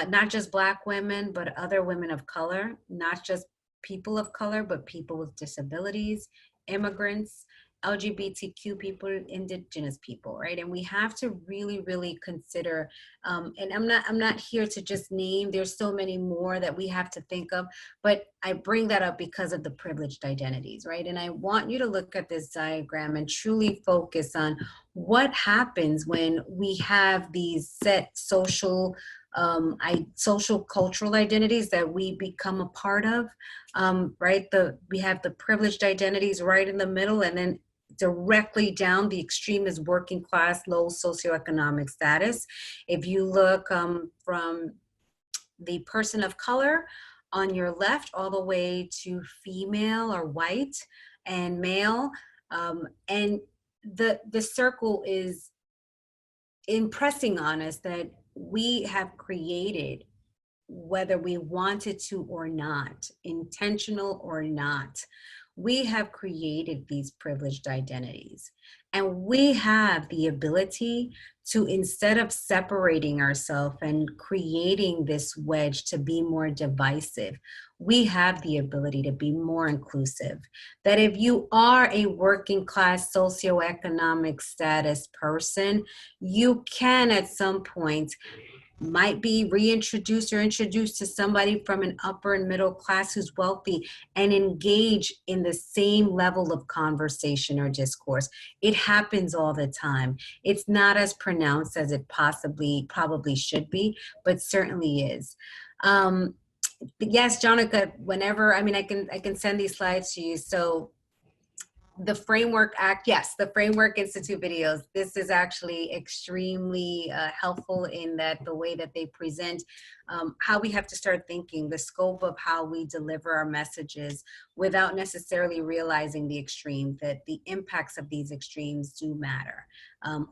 not just Black women, but other women of color, not just people of color, but people with disabilities, immigrants, LGBTQ people, indigenous people, right? And we have to really, really consider, and I'm not here to just name, there's so many more that we have to think of, but I bring that up because of the privileged identities, right? And I want you to look at this diagram and truly focus on what happens when we have these set social cultural identities that we become a part of, right? We have the privileged identities right in the middle, and then directly down the extreme is working class, low socioeconomic status. If you look from the person of color on your left all the way to female or white and male, and the circle is impressing on us that we have created, whether we wanted to or not, intentional or not, we have created these privileged identities. And we have the ability to, instead of separating ourselves and creating this wedge to be more divisive, we have the ability to be more inclusive. That if you are a working class socioeconomic status person, you can at some point might be reintroduced or introduced to somebody from an upper and middle class who's wealthy, and engage in the same level of conversation or discourse. It happens all the time. It's not as pronounced as it probably should be, but certainly is. Yes, Jonica, whenever, I mean, I can send these slides to you. So the Framework Act, yes, the Framework Institute videos. This is actually extremely helpful in that the way that they present how we have to start thinking the scope of how we deliver our messages without necessarily realizing the extreme, that the impacts of these extremes do matter.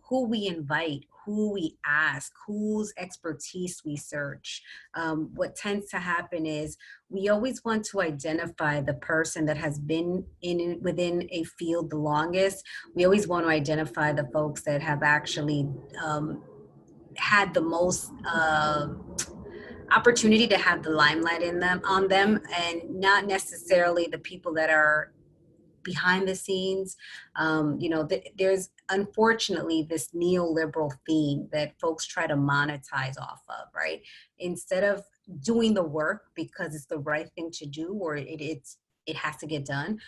Who we invite, who we ask, whose expertise we search. What tends to happen is we always want to identify the person that has been within a field the longest. We always want to identify the folks that have actually had the most opportunity to have the limelight on them, and not necessarily the people that are behind the scenes. There's unfortunately this neoliberal theme that folks try to monetize off of, right? Instead of doing the work because it's the right thing to do, or it has to get done,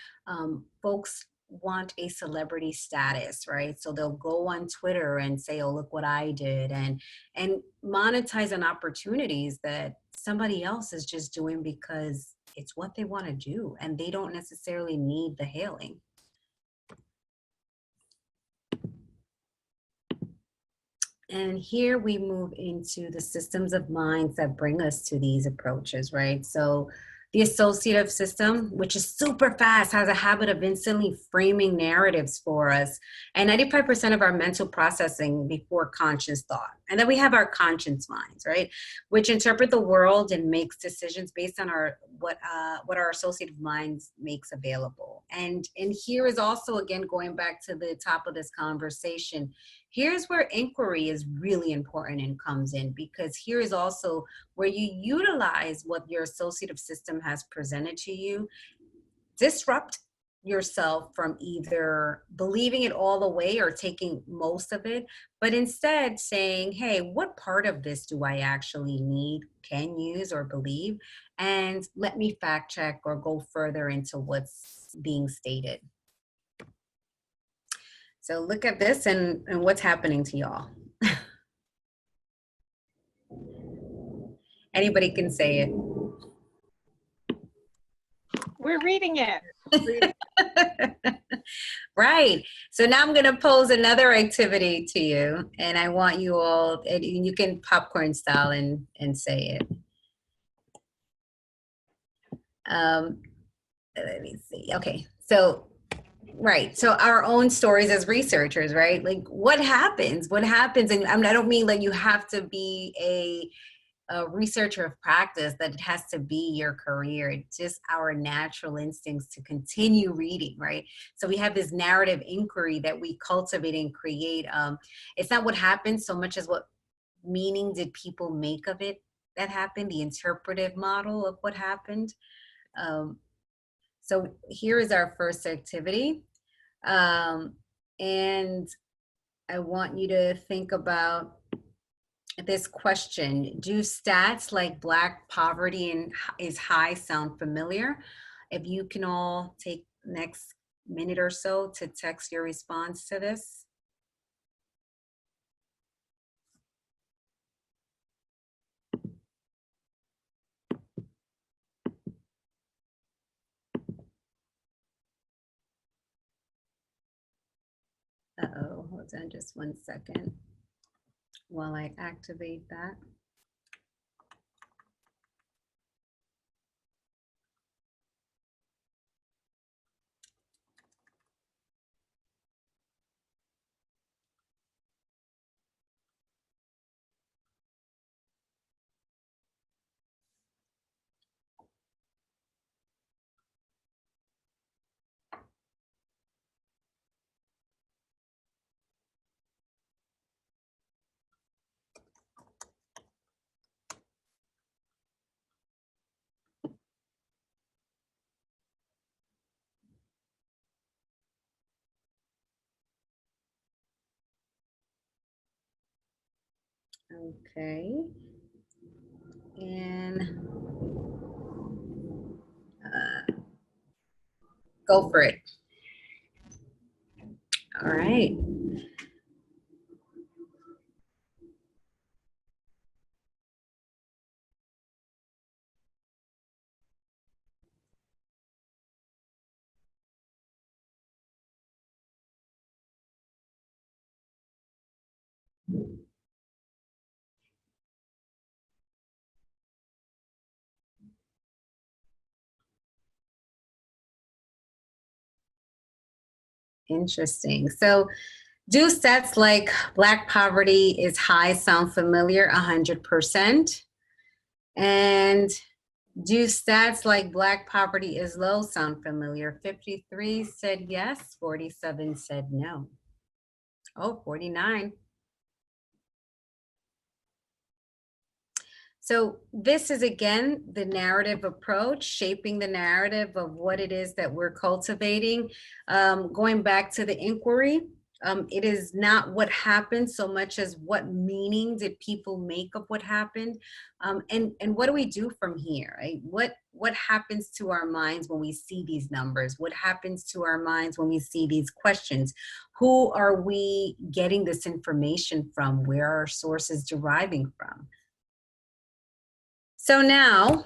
folks want a celebrity status, right? So they'll go on Twitter and say, oh, look what I did, and monetize on opportunities that somebody else is just doing because it's what they want to do, and they don't necessarily need the hailing. And here we move into the systems of minds that bring us to these approaches, right? So the associative system, which is super fast, has a habit of instantly framing narratives for us. And 95% of our mental processing before conscious thought. And then we have our conscious minds, right? Which interpret the world and makes decisions based on what our associative minds makes available. And here is also, again, going back to the top of this conversation, here's where inquiry is really important and comes in, because here is also where you utilize what your associative system has presented to you, disrupt yourself from either believing it all the way or taking most of it, but instead saying, hey, what part of this do I actually need, can use, or believe? And let me fact check or go further into what's being stated. So look at this and what's happening to y'all. Anybody can say it. We're reading it. Right. So now I'm going to pose another activity to you, and I want you all, and you can popcorn style and say it. Let me see. Okay. So, right. So our own stories as researchers, right? Like what happens? And I don't mean like you have to be a researcher of practice, that it has to be your career. It's just our natural instincts to continue reading, right? So we have this narrative inquiry that we cultivate and create. It's not what happened so much as what meaning did people make of it that happened, the interpretive model of what happened. So here is our first activity. And I want you to think about this question. Do stats like Black poverty is high sound familiar? If you can all take next minute or so to text your response to this. Uh-oh, hold on just 1 second while I activate that. Okay. And go for it. All right. Interesting. So do stats like Black poverty is high sound familiar? 100%. And do stats like Black poverty is low sound familiar? 53 said yes, 47 said no. Oh, 49. So this is, again, the narrative approach, shaping the narrative of what it is that we're cultivating. Going back to the inquiry, it is not what happened so much as what meaning did people make of what happened, and what do we do from here, right? What happens to our minds when we see these numbers? What happens to our minds when we see these questions? Who are we getting this information from? Where are our sources deriving from? So now,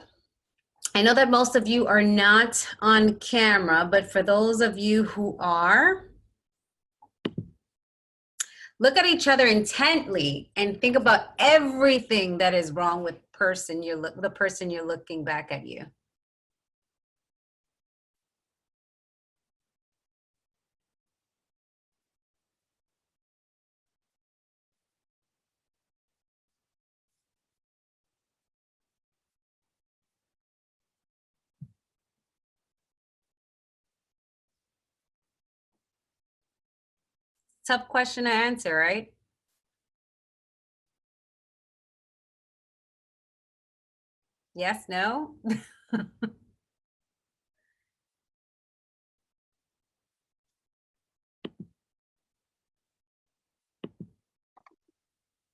I know that most of you are not on camera, but for those of you who are, look at each other intently and think about everything that is wrong with the person you're looking back at you. Tough question to answer, right? Yes, no?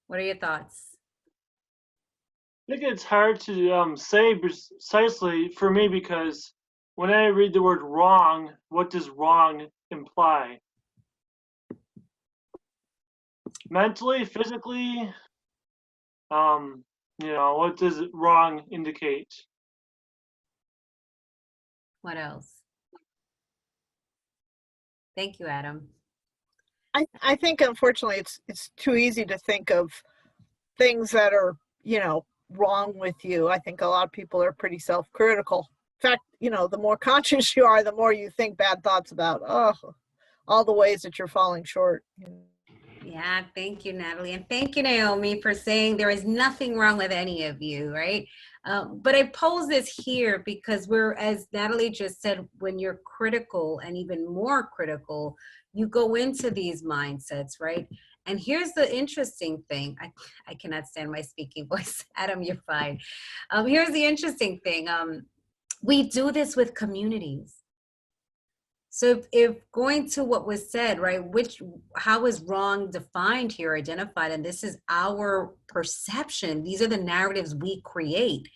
What are your thoughts? I think it's hard to say precisely for me because when I read the word wrong, what does wrong imply? Mentally, physically, what does wrong indicate? What else? Thank you, Adam. I think unfortunately it's too easy to think of things that are, wrong with you. I think a lot of people are pretty self-critical. In fact, the more conscious you are, the more you think bad thoughts about, all the ways that you're falling short. Yeah, thank you, Natalie. And thank you, Naomi, for saying there is nothing wrong with any of you, right? But I pose this here because we're, as Natalie just said, when you're critical and even more critical, you go into these mindsets, right? And here's the interesting thing. I cannot stand my speaking voice. Adam, you're fine. Here's the interesting thing. We do this with communities. So if going to what was said, right, how is wrong defined here, identified, and this is our perception, these are the narratives we create.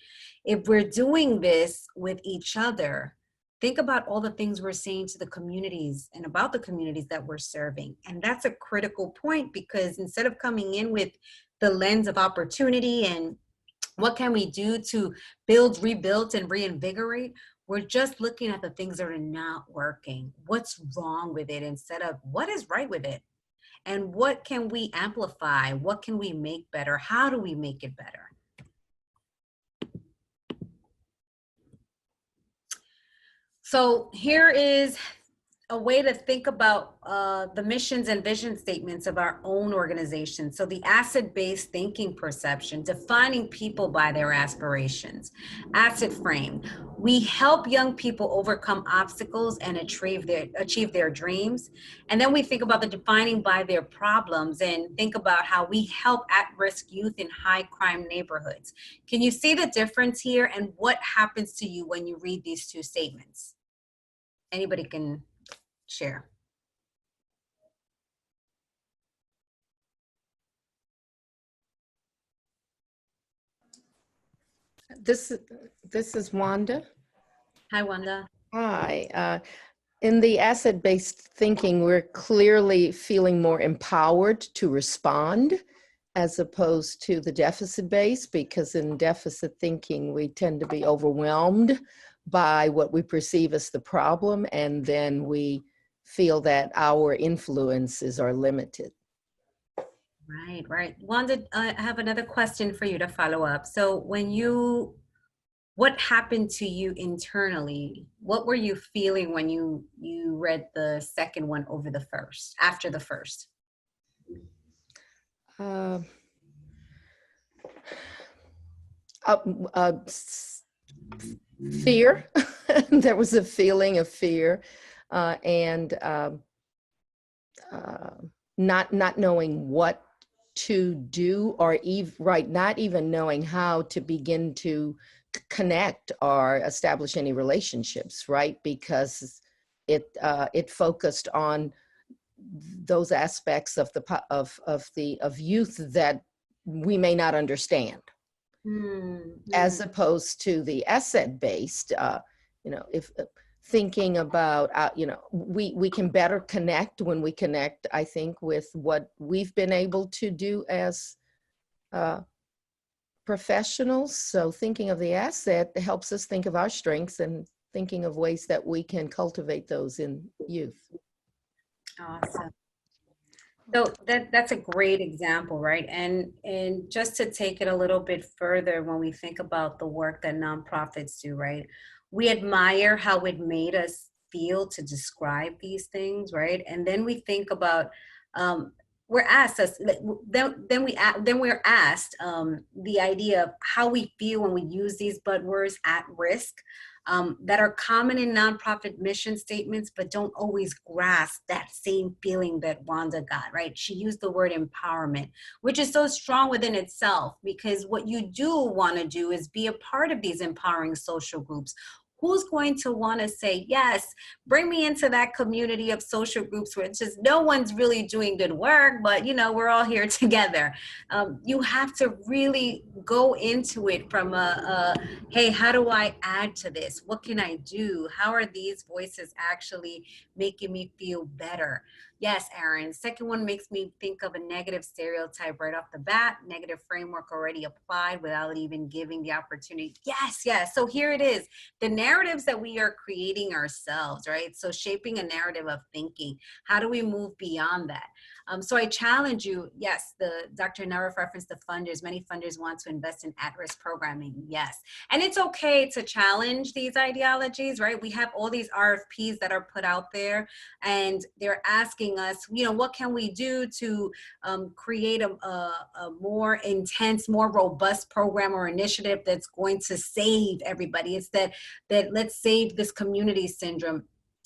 If we're doing this with each other, think about all the things we're saying to the communities and about the communities that we're serving. And that's a critical point because instead of coming in with the lens of opportunity and what can we do to build, rebuild, and reinvigorate, we're just looking at the things that are not working. What's wrong with it instead of what is right with it? And what can we amplify? What can we make better? How do we make it better? So here is a way to think about the missions and vision statements of our own organization. So the asset-based thinking perception, defining people by their aspirations. Asset frame, we help young people overcome obstacles and achieve their dreams. And then we think about the defining by their problems and think about how we help at-risk youth in high crime neighborhoods. Can you see the difference here and what happens to you when you read these two statements? Anybody can share. This is Wanda. Hi, Wanda. Hi. In the asset-based thinking, we're clearly feeling more empowered to respond as opposed to the deficit-based, because in deficit thinking, we tend to be overwhelmed by what we perceive as the problem, and then we feel that our influences are limited. Right. Wanda, I have another question for you to follow up. So when you what happened to you internally? What were you feeling when you read the second one over the first, after the first? Uh, uh, uh, Fear. There was a feeling of fear, and not knowing what to do, or not even knowing how to begin to connect or establish any relationships, right? Because it focused on those aspects of of youth that we may not understand, as opposed to the asset based. If thinking about, we can better connect when we connect, I think, with what we've been able to do as professionals. So thinking of the asset helps us think of our strengths and thinking of ways that we can cultivate those in youth. Awesome. So that's a great example, right? And just to take it a little bit further, when we think about the work that nonprofits do, right? We admire how it made us feel to describe these things, right? And then we think about, we're asked us, then we're asked the idea of how we feel when we use these buzzwords, at risk, that are common in nonprofit mission statements, but don't always grasp that same feeling that Wanda got, right? She used the word empowerment, which is so strong within itself, because what you do want to do is be a part of these empowering social groups. Who's going to want to say, yes, bring me into that community of social groups where it's just no one's really doing good work, but we're all here together. You have to really go into it from hey, how do I add to this? What can I do? How are these voices actually making me feel better? Yes, Aaron, second one makes me think of a negative stereotype right off the bat, negative framework already applied without even giving the opportunity. Yes. So here it is, the narratives that we are creating ourselves, right? So shaping a narrative of thinking. How do we move beyond that? So I challenge you, yes, Dr. Narif referenced the funders. Many funders want to invest in at-risk programming, yes. And it's okay to challenge these ideologies, right? We have all these RFPs that are put out there, and they're asking us, what can we do to create a more intense, more robust program or initiative that's going to save everybody. It's that let's save this community syndrome.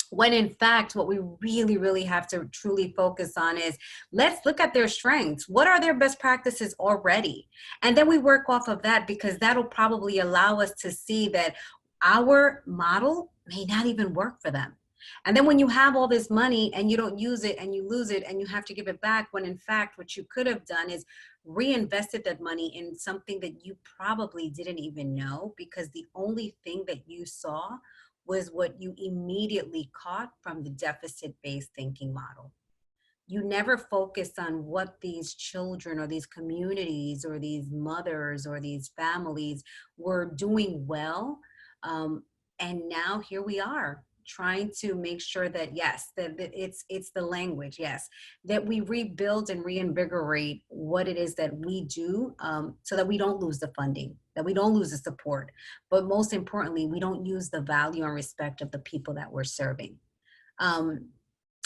When in fact, what we really have to truly focus on is, let's look at their strengths. What are their best practices already? And then we work off of that, because that'll probably allow us to see that our model may not even work for them. And then when you have all this money and you don't use it and you lose it and you have to give it back, when in fact, what you could have done is reinvested that money in something that you probably didn't even know, because the only thing that you saw was what you immediately caught from the deficit-based thinking model. You never focused on what these children or these communities or these mothers or these families were doing well. And now here we are, trying to make sure that, yes, that it's the language, yes, that we rebuild and reinvigorate what it is that we do, so that we don't lose the funding, that we don't lose the support, but most importantly, we don't use the value and respect of the people that we're serving.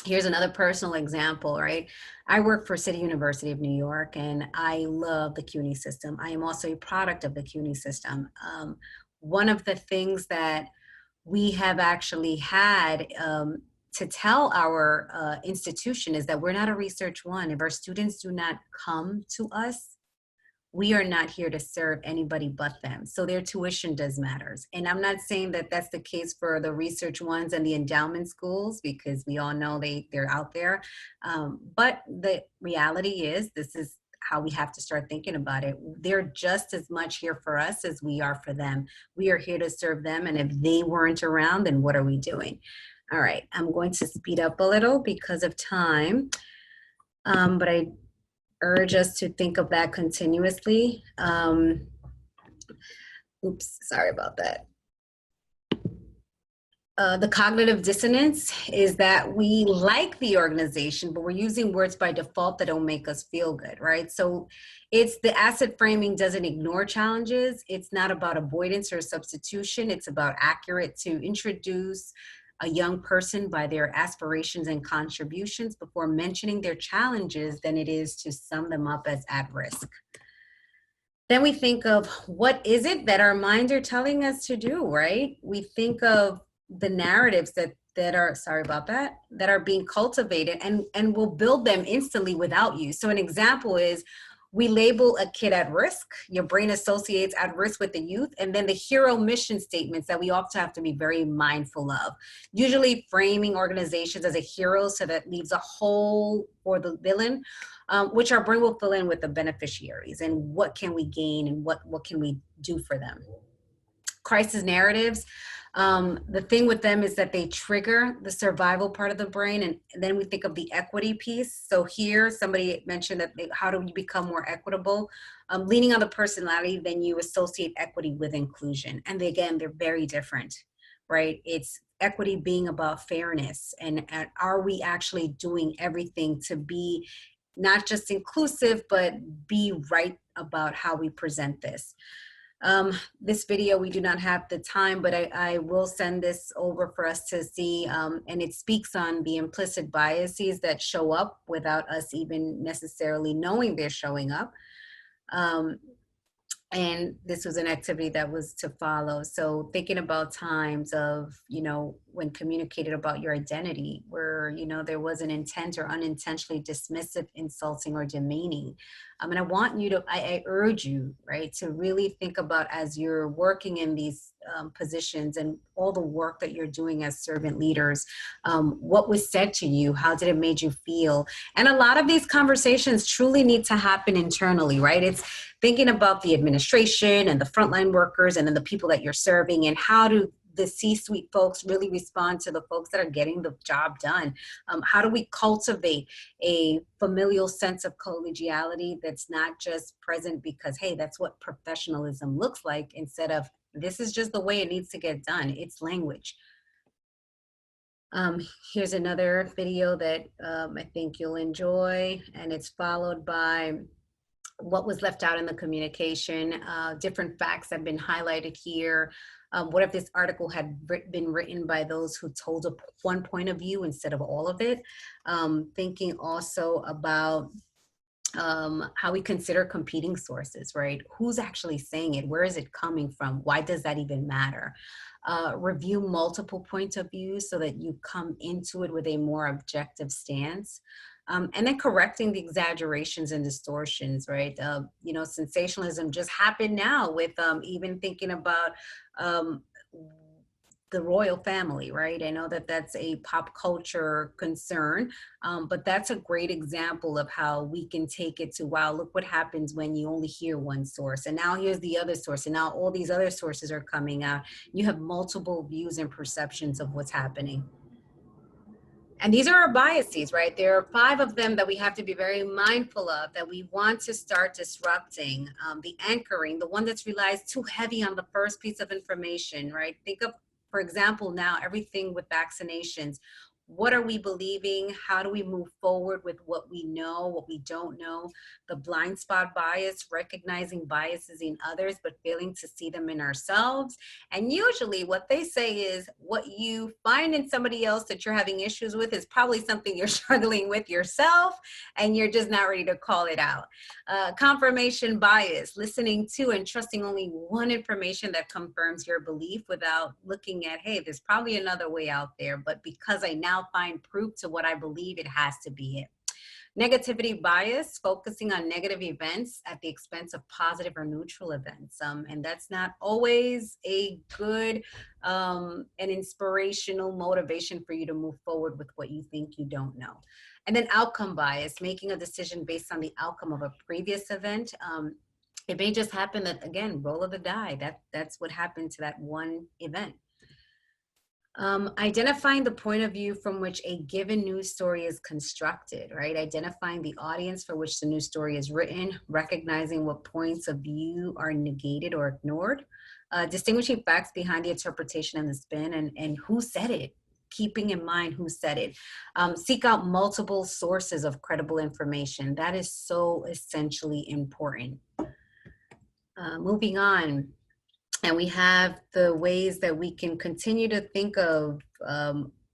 Here's another personal example, right? I work for City University of New York, and I love the CUNY system. I am also a product of the CUNY system. One of the things that we have actually had to tell our institution is that we're not a research one. If our students do not come to us, we are not here to serve anybody but them. So their tuition does matters. And I'm not saying that that's the case for the research ones and the endowment schools, because we all know they're out there. But the reality is, this is how we have to start thinking about it. They're just as much here for us as we are for them. We are here to serve them. And if they weren't around, then what are we doing? All right, I'm going to speed up a little because of time. But I urge us to think of that continuously. Oops, sorry about that. The cognitive dissonance is that we like the organization, but we're using words by default that don't make us feel good, right? So it's the asset framing doesn't ignore challenges. It's not about avoidance or substitution. It's about accurate to introduce a young person by their aspirations and contributions before mentioning their challenges than it is to sum them up as at risk. Then we think of what is it that our minds are telling us to do, right? We think of the narratives that are, sorry about that, that are being cultivated, and we'll build them instantly without you. So an example is we label a kid at risk. Your brain associates at risk with the youth, and then the hero mission statements that we often have to be very mindful of. Usually framing organizations as a hero so that leaves a hole for the villain, which our brain will fill in with the beneficiaries and what can we gain and what can we do for them. Crisis narratives. The thing with them is that they trigger the survival part of the brain, and then we think of the equity piece. So here, somebody mentioned that how do we become more equitable? Leaning on the personality, then you associate equity with inclusion. And again, they're very different, right? It's equity being about fairness, and are we actually doing everything to be not just inclusive, but be right about how we present this. This video, we do not have the time, but I will send this over for us to see, and it speaks on the implicit biases that show up without us even necessarily knowing they're showing up. And this was an activity that was to follow. So thinking about times of, when communicated about your identity, where, there was an intent or unintentionally dismissive, insulting, or demeaning. And I want you to, I urge you, right, to really think about as you're working in these positions and all the work that you're doing as servant leaders, what was said to you, how did it make you feel? And a lot of these conversations truly need to happen internally, right? It's thinking about the administration and the frontline workers and then the people that you're serving, and how do the C-suite folks really respond to the folks that are getting the job done? How do we cultivate a familial sense of collegiality that's not just present because, hey, that's what professionalism looks like, instead of this is just the way it needs to get done. It's language. Here's another video that I think you'll enjoy, and it's followed by what was left out in the communication. Different facts have been highlighted here. What if this article had been written by those who told one point of view instead of all of it? Thinking also about how we consider competing sources, right? Who's actually saying it? Where is it coming from? Why does that even matter? Review multiple points of view so that you come into it with a more objective stance. And then correcting the exaggerations and distortions, right? Sensationalism just happened now with even thinking about the royal family, right? I know that that's a pop culture concern, but that's a great example of how we can take it to, wow, look what happens when you only hear one source. And now here's the other source. And now all these other sources are coming out. You have multiple views and perceptions of what's happening. And these are our biases, right? There are 5 of them that we have to be very mindful of, that we want to start disrupting. The anchoring, the one that relies too heavy on the first piece of information, right? Think of, for example, now everything with vaccinations. What are we believing? How do we move forward with what we know, what we don't know? The blind spot bias, recognizing biases in others, but failing to see them in ourselves. And usually what they say is what you find in somebody else that you're having issues with is probably something you're struggling with yourself, and you're just not ready to call it out. Confirmation bias, listening to and trusting only one information that confirms your belief without looking at, hey, there's probably another way out there, but because I now find proof to what I believe, it has to be it. Negativity bias, focusing on negative events at the expense of positive or neutral events. And that's not always a good and inspirational motivation for you to move forward with what you think you don't know. And then outcome bias, making a decision based on the outcome of a previous event. It may just happen that, again, roll of the die, that's what happened to that one event. Identifying the point of view from which a given news story is constructed, right? Identifying the audience for which the news story is written, recognizing what points of view are negated or ignored. distinguishing facts behind the interpretation and the spin, and who said it, keeping in mind who said it. Seek out multiple sources of credible information. That is so essentially important. Moving on, and we have the ways that we can continue to think of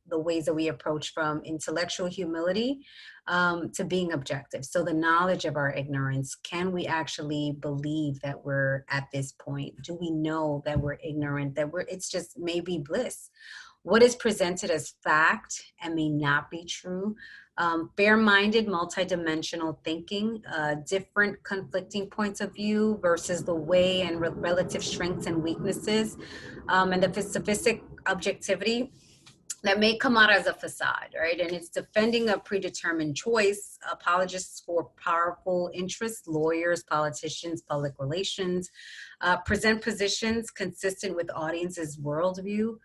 the ways that we approach from intellectual humility to being objective. So the knowledge of our ignorance, can we actually believe that we're at this point? Do we know that we're ignorant, that it's just maybe bliss? What is presented as fact and may not be true? Fair-minded, multidimensional thinking, different conflicting points of view versus the way and relative strengths and weaknesses, and the specific objectivity that may come out as a facade, right? And it's defending a predetermined choice, apologists for powerful interests, lawyers, politicians, public relations, present positions consistent with audience's worldview.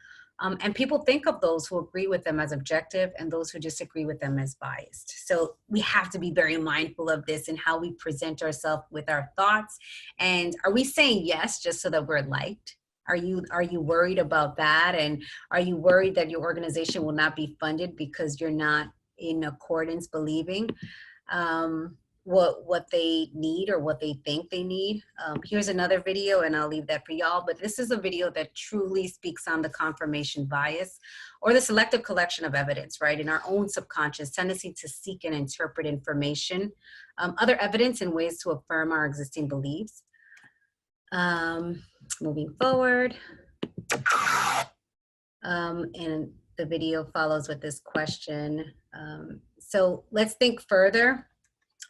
And people think of those who agree with them as objective and those who disagree with them as biased. So we have to be very mindful of this and how we present ourselves with our thoughts. And are we saying yes just so that we're liked? Are you worried about that? And are you worried that your organization will not be funded because you're not in accordance believing what they need or what they think they need? Here's another video, and I'll leave that for y'all, but this is a video that truly speaks on the confirmation bias or the selective collection of evidence, right? In our own subconscious tendency to seek and interpret information, other evidence in ways to affirm our existing beliefs. Moving forward, and the video follows with this question. So let's think further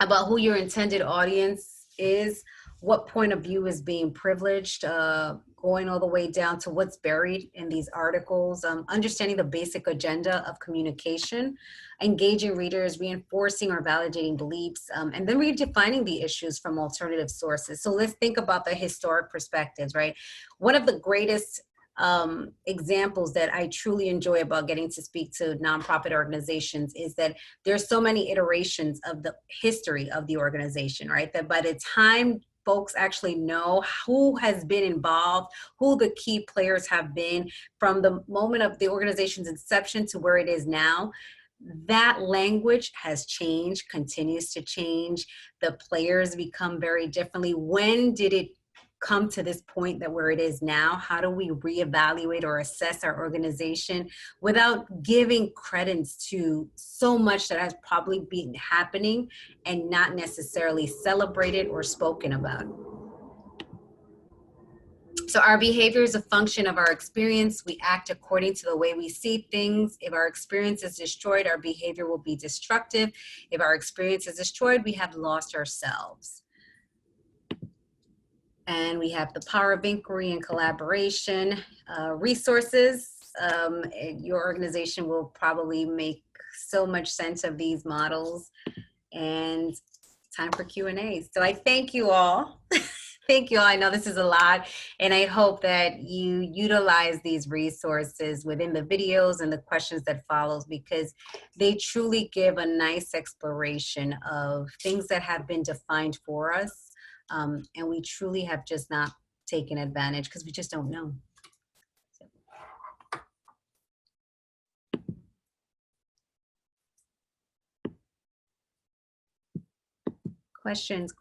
about who your intended audience is, what point of view is being privileged, going all the way down to what's buried in these articles, understanding the basic agenda of communication, engaging readers, reinforcing or validating beliefs, and then redefining the issues from alternative sources. So let's think about the historic perspectives, right? One of the greatest examples that I truly enjoy about getting to speak to nonprofit organizations is that there's so many iterations of the history of the organization, right? That by the time folks actually know who has been involved, who the key players have been from the moment of the organization's inception to where it is now, that language has changed, continues to change. The players become very differently. When did it come to this point that where it is now? How do we reevaluate or assess our organization without giving credence to so much that has probably been happening and not necessarily celebrated or spoken about? So our behavior is a function of our experience. We act according to the way we see things. If our experience is destroyed, our behavior will be destructive. If our experience is destroyed, we have lost ourselves. And we have the power of inquiry and collaboration. Resources, your organization will probably make so much sense of these models. And time for Q&A. So I thank you all. Thank you all. I know this is a lot, and I hope that you utilize these resources within the videos and the questions that follows, because they truly give a nice exploration of things that have been defined for us. And we truly have just not taken advantage because we just don't know. Questions.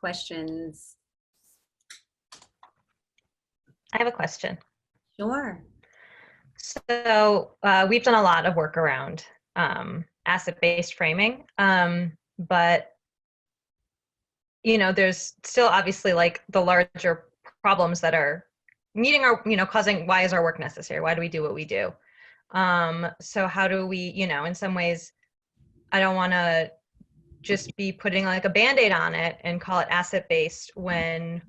I have a question. Sure. So we've done a lot of work around asset-based framing, but you know, there's still obviously like the larger problems that are meeting our, you know, causing, why is our work necessary? Why do we do what we do? So how do we, you know, in some ways, I don't want to just be putting like a Band-Aid on it and call it asset-based when,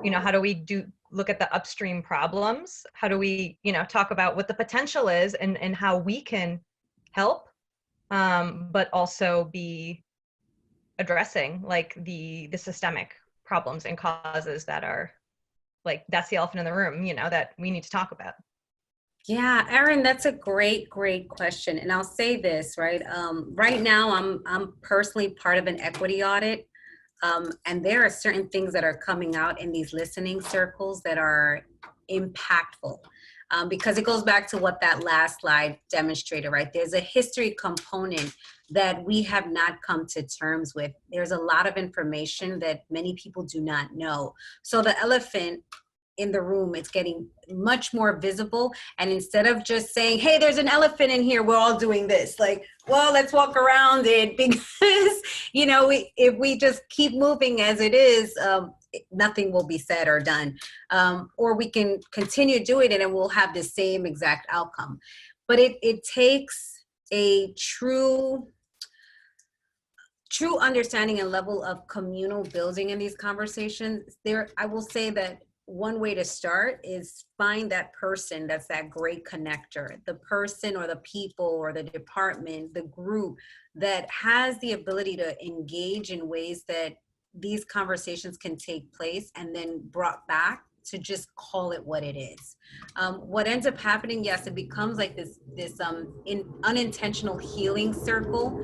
you know, how do we look at the upstream problems? How do we, you know, talk about what the potential is and how we can help, but also be addressing like the systemic problems and causes that are like, that's the elephant in the room, you know, that we need to talk about. Yeah, Erin, that's a great question. And I'll say this, right? Right now, I'm personally part of an equity audit. And there are certain things that are coming out in these listening circles that are impactful. Because it goes back to what that last slide demonstrated, right? There's a history component that we have not come to terms with. There's a lot of information that many people do not know. So the elephant in the room, it's getting much more visible. And instead of just saying, hey, there's an elephant in here, we're all doing this. Like, well, let's walk around it, because, you know, if we just keep moving as it is, nothing will be said or done. Or we can continue doing it and we'll have the same exact outcome. But it takes a true understanding and level of communal building in these conversations. I will say that one way to start is find that person that's that great connector, the person or the people or the department, the group that has the ability to engage in ways that these conversations can take place, and then brought back to just call it what it is. What ends up happening, yes, it becomes like this unintentional healing circle,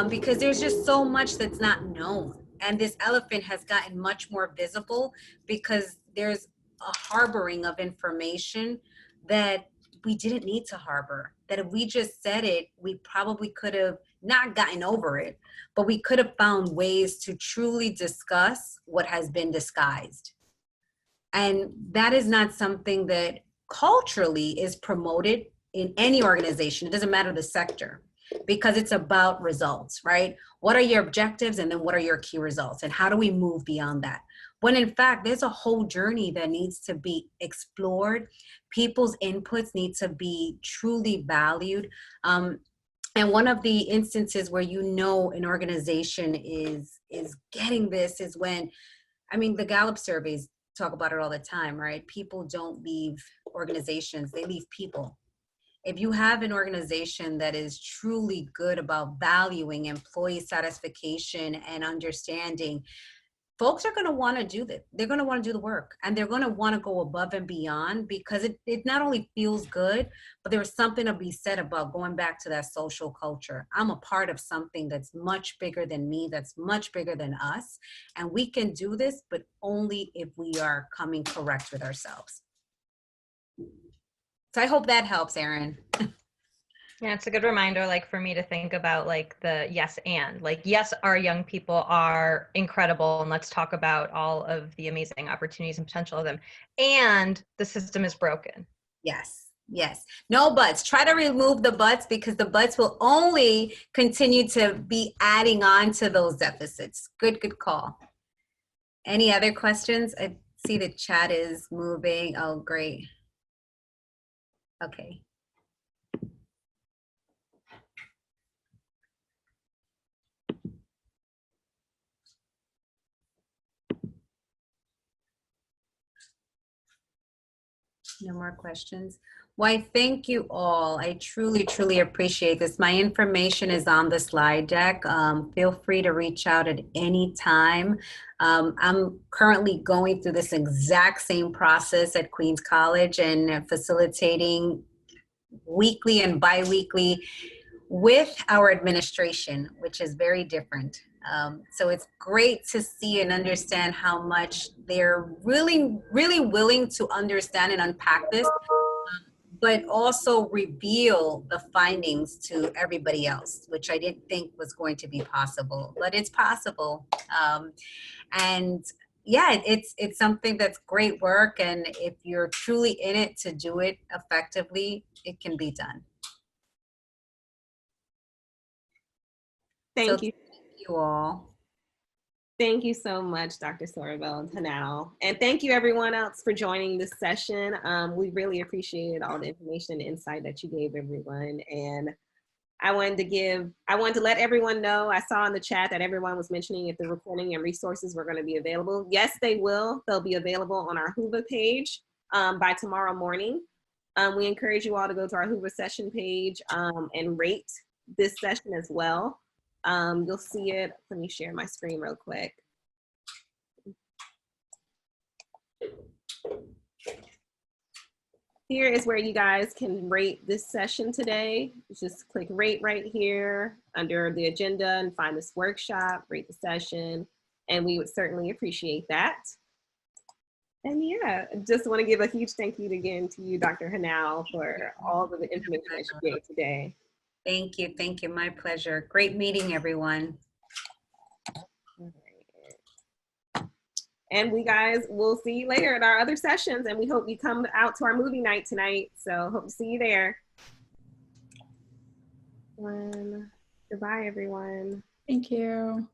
because there's just so much that's not known. And this elephant has gotten much more visible because there's a harboring of information that we didn't need to harbor. That if we just said it, we probably could have not gotten over it, but we could have found ways to truly discuss what has been disguised. And that is not something that culturally is promoted in any organization. It doesn't matter the sector, because it's about results, right? What are your objectives, and then what are your key results, and how do we move beyond that? When in fact, there's a whole journey that needs to be explored. People's inputs need to be truly valued. And one of the instances where you know an organization is getting this is when, I mean, the Gallup surveys talk about it all the time, right? People don't leave organizations, they leave people. If you have an organization that is truly good about valuing employee satisfaction and understanding, folks are going to want to do that. They're going to want to do the work, and they're going to want to go above and beyond, because it not only feels good, but there's something to be said about going back to that social culture. I'm a part of something that's much bigger than me, that's much bigger than us. And we can do this, but only if we are coming correct with ourselves. So I hope that helps, Erin. Yeah, it's a good reminder, like, for me to think about, like, the yes and, like, yes, our young people are incredible, and let's talk about all of the amazing opportunities and potential of them. And the system is broken. Yes, yes. No buts. Try to remove the buts, because the buts will only continue to be adding on to those deficits. Good call. Any other questions? I see the chat is moving. Oh, great. Okay. No more questions. Why, thank you all. I truly appreciate this. My information is on the slide deck. Feel free to reach out at any time. I'm currently going through this exact same process at Queens College and facilitating weekly and bi-weekly with our administration, which is very different. So it's great to see and understand how much they're really willing to understand and unpack this, but also reveal the findings to everybody else, which I didn't think was going to be possible, but it's possible. And yeah, it's something that's great work. And if you're truly in it to do it effectively, it can be done. Thank you. Thank you all. Thank you so much, Dr. Sorabel and Hanal. And thank you everyone else for joining this session. We really appreciated all the information and insight that you gave everyone. And I wanted to let everyone know, I saw in the chat that everyone was mentioning if the recording and resources were going to be available. Yes, they will. They'll be available on our Hoover page by tomorrow morning. We encourage you all to go to our Hoover session page and rate this session as well. You'll see it. Let me share my screen real quick. Here is where you guys can rate this session today. Just click rate right here under the agenda and find this workshop, rate the session, and we would certainly appreciate that. And yeah, just want to give a huge thank you again to you, Dr. Hanau, for all of the information that you gave today. Thank you. Thank you. My pleasure. Great meeting, everyone. And we guys will see you later at our other sessions, and we hope you come out to our movie night tonight. So hope to see you there. Goodbye, everyone. Thank you.